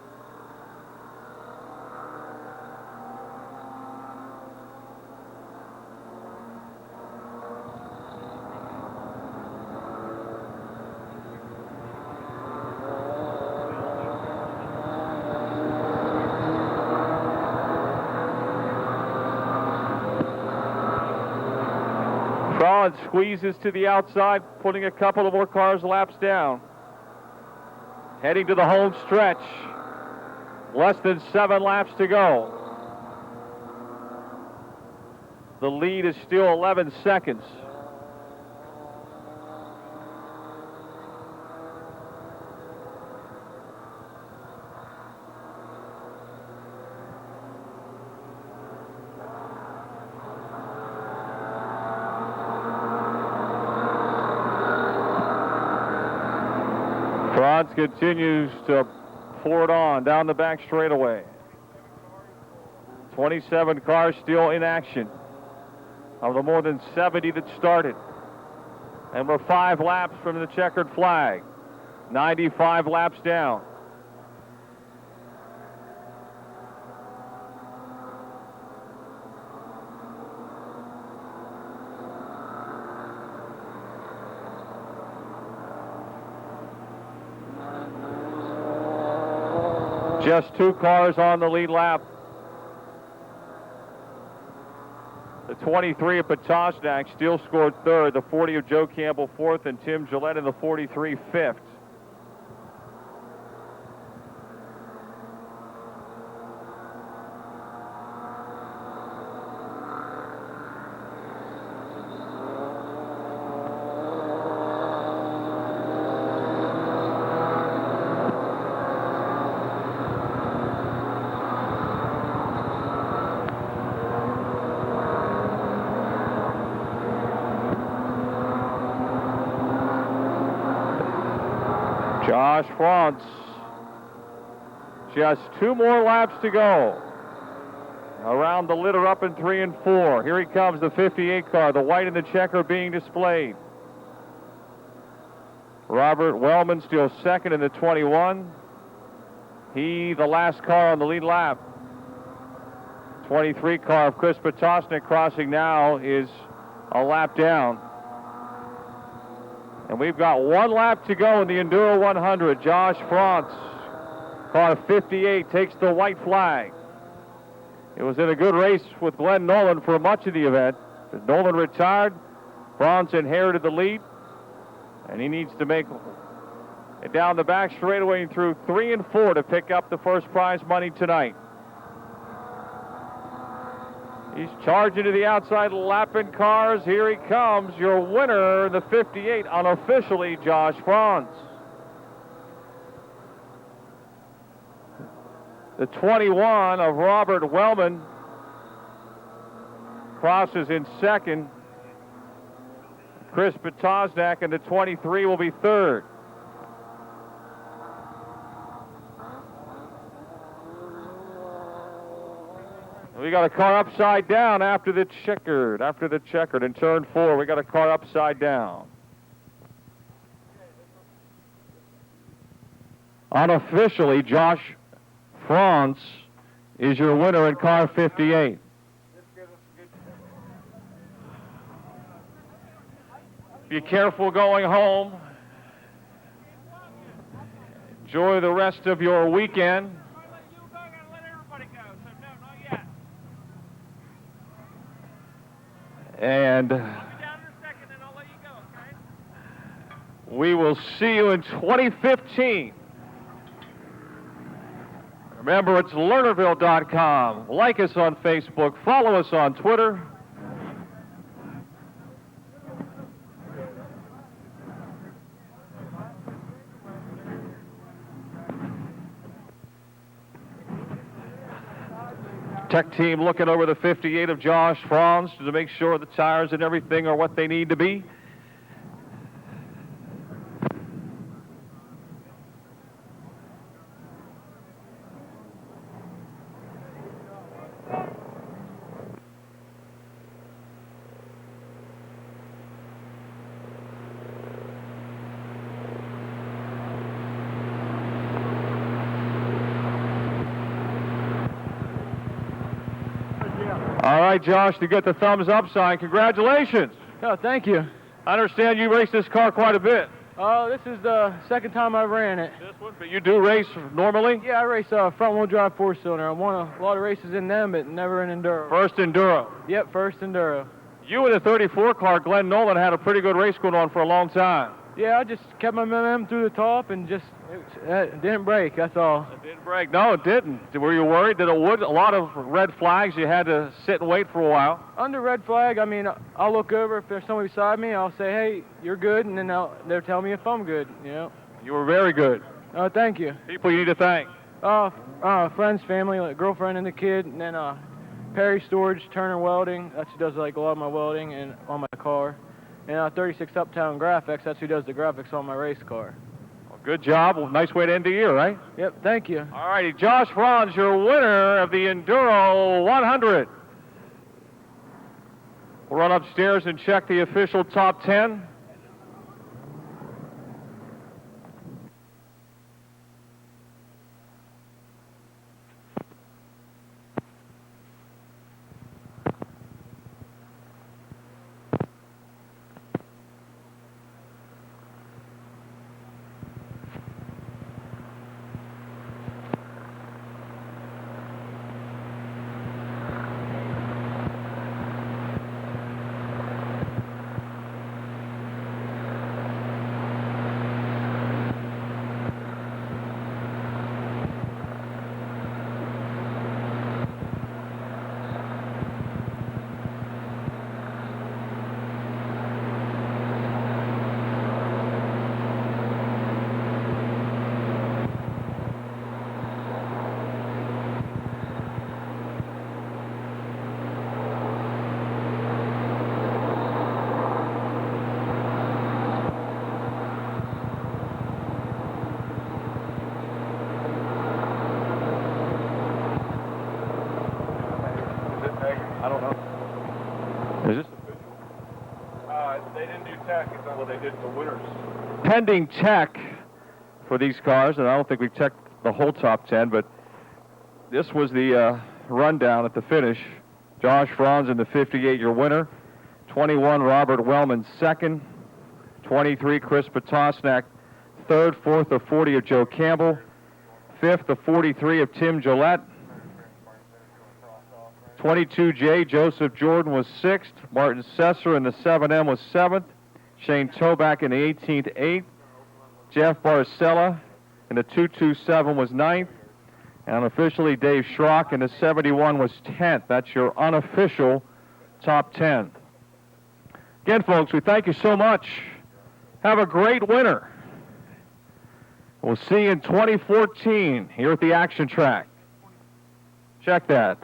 Franz squeezes to the outside, putting a couple of more cars laps down. Heading to the home stretch. Less than 7 laps to go. The lead is still 11 seconds. Franz continues to pour it on down the back straightaway. 27 cars still in action of the more than 70 that started. And we're 5 laps from the checkered flag. 95 laps down. Just 2 cars on the lead lap. The 23 of Patosnak still scored 3rd. The 40 of Joe Campbell 4th, and Tim Gillette in the 43 5th. Josh Franz, just 2 more laps to go. Around the litter up in 3 and 4. Here he comes, the 58 car, the white and the checker being displayed. Robert Wellman still second in the 21. He, the last car on the lead lap. 23 car of Chris Patosnik crossing now is a lap down. And we've got 1 lap to go in the Enduro 100. Josh Franz, car 58, takes the white flag. It was in a good race with Glenn Nolan for much of the event. As Nolan retired, Franz inherited the lead, and he needs to make it down the back straightaway and through 3 and 4 to pick up the first prize money tonight. He's charging to the outside, lapping cars. Here he comes, your winner, the 58, unofficially, Josh Franz. The 21 of Robert Wellman crosses in second. Chris Patosnak in the 23 will be third. We got a car upside down after the checkered in turn 4. We got a car upside down. Unofficially, Josh Franz is your winner in car 58. Be careful going home. Enjoy the rest of your weekend. And we will see you in 2015. Remember, it's Lernerville.com. Like us on Facebook. Follow us on Twitter. Tech team looking over the 58 of Josh Franz to make sure the tires and everything are what they need to be. right, Josh, to get the thumbs up sign. Congratulations. Oh, thank you. I understand you raced this car quite a bit. Oh, this is the second time I've ran it. This one, but you do race normally? Yeah, I race front-wheel drive four-cylinder. I won a lot of races in them, but never in enduro. First enduro. Yep, first enduro. You in the 34 car, Glenn Nolan, had a pretty good race going on for a long time. Yeah, I just kept my momentum through the top and just it didn't break. That's all. It didn't break. No, it didn't. Were you worried that it would? A lot of red flags. You had to sit and wait for a while. Under red flag, I mean, I'll look over if there's somebody beside me. I'll say, "Hey, you're good," and then they'll tell me if I'm good. You know. You were very good. Oh, thank you. People you need to thank. Friends, family, like girlfriend and the kid, and then Perry Storage, Turner Welding. That's who does like a lot of my welding and on my car. And 36 Uptown Graphics. That's who does the graphics on my race car. Well, good job. Well, nice way to end the year, right? Yep. Thank you. All righty, Josh Franz, your winner of the Enduro 100. We'll run upstairs and check the official top 10. I don't know. Is this official? They didn't do tech. It's not what they did for winners. Pending tech for these cars, and I don't think we've checked the whole top 10, but this was the rundown at the finish. Josh Franz in the 58, your winner. 21, Robert Wellman, second. 23, Chris Potosnak, third. Fourth, the 40 of Joe Campbell. Fifth, the 43 of Tim Gillette. 22J, Joseph Jordan was sixth. Martin Sesser in the 7M was seventh. Shane Toback in the 18th, eighth. Jeff Barcella in the 227 was ninth. And unofficially, Dave Schrock in the 71 was 10th. That's your unofficial top 10. Again, folks, we thank you so much. Have a great winter. We'll see you in 2014 here at the Action Track. Check that.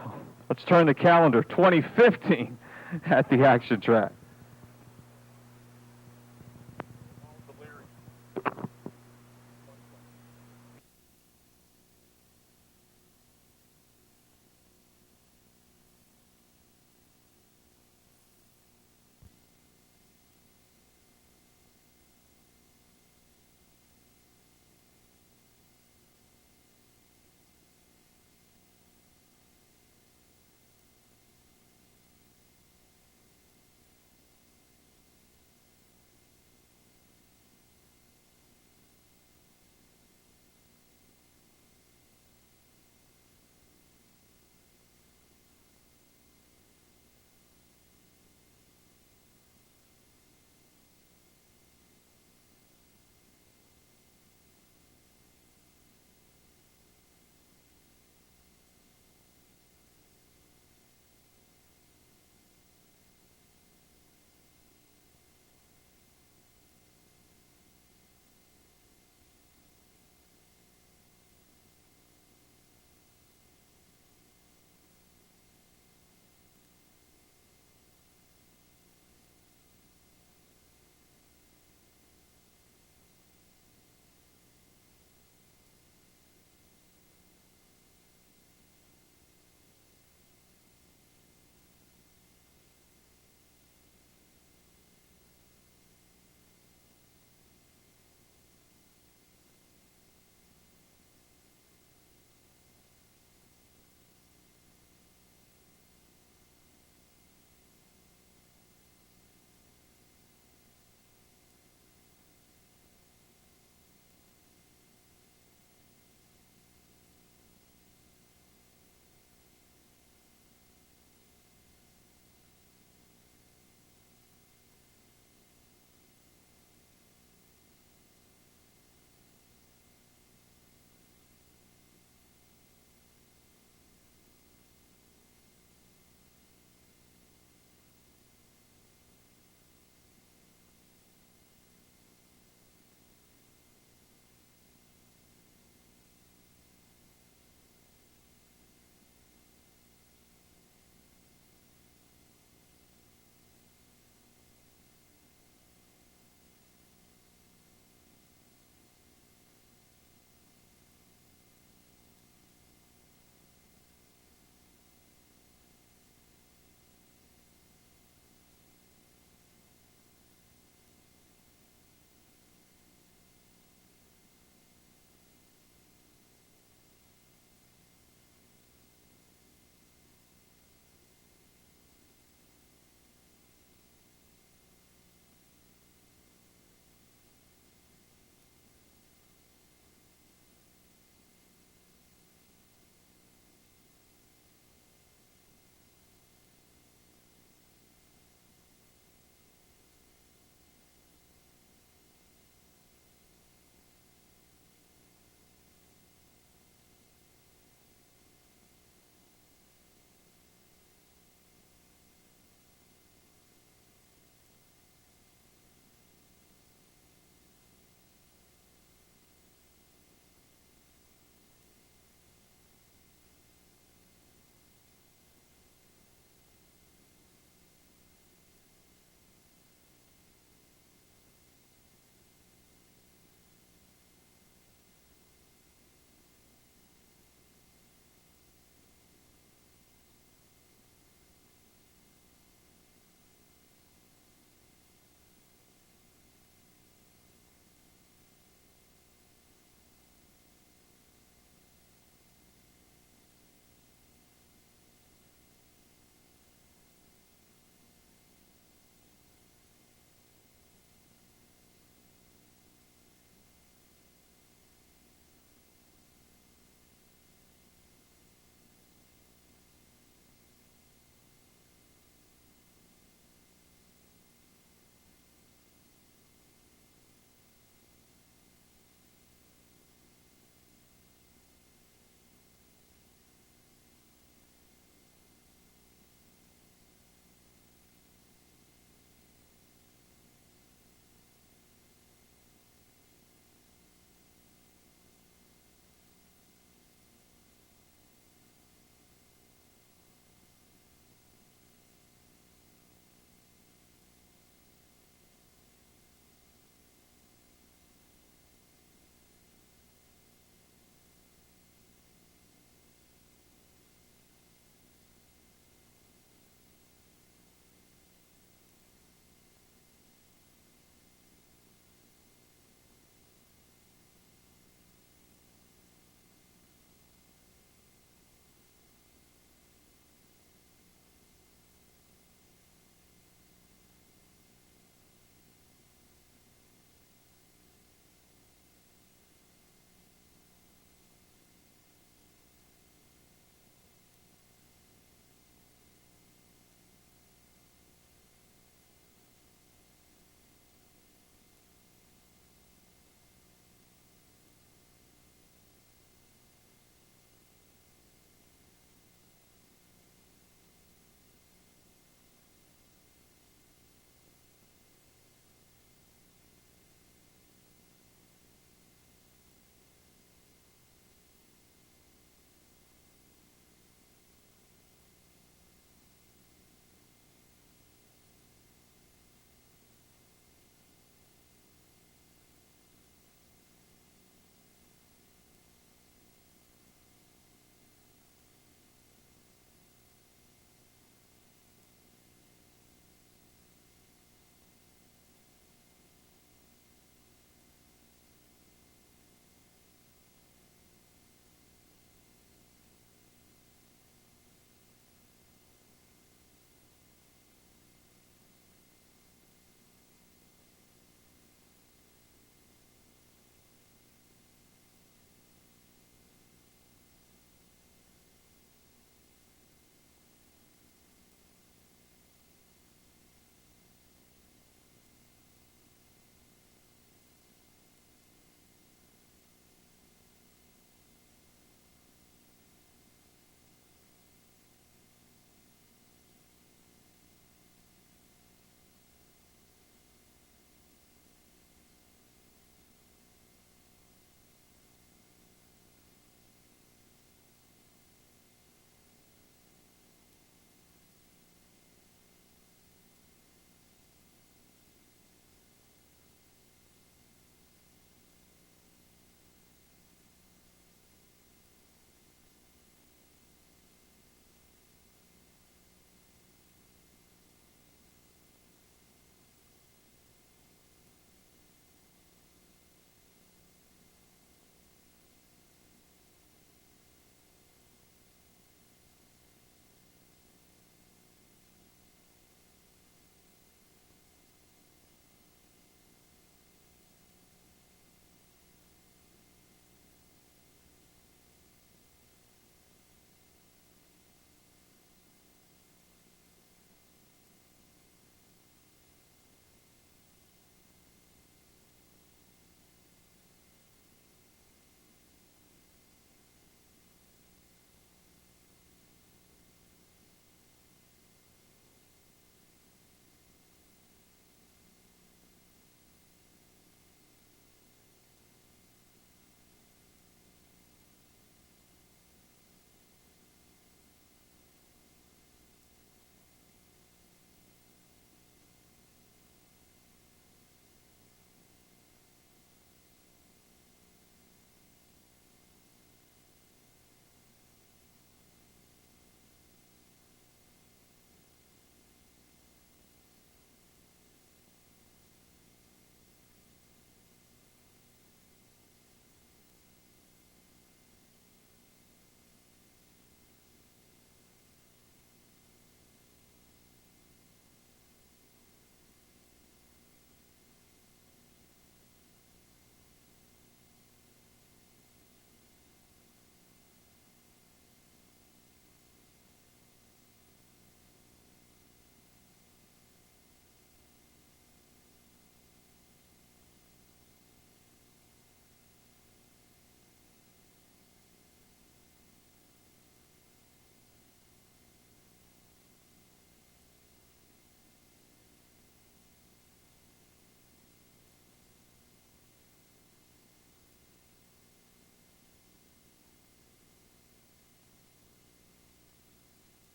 Let's turn the calendar. 2015 at the Action Track.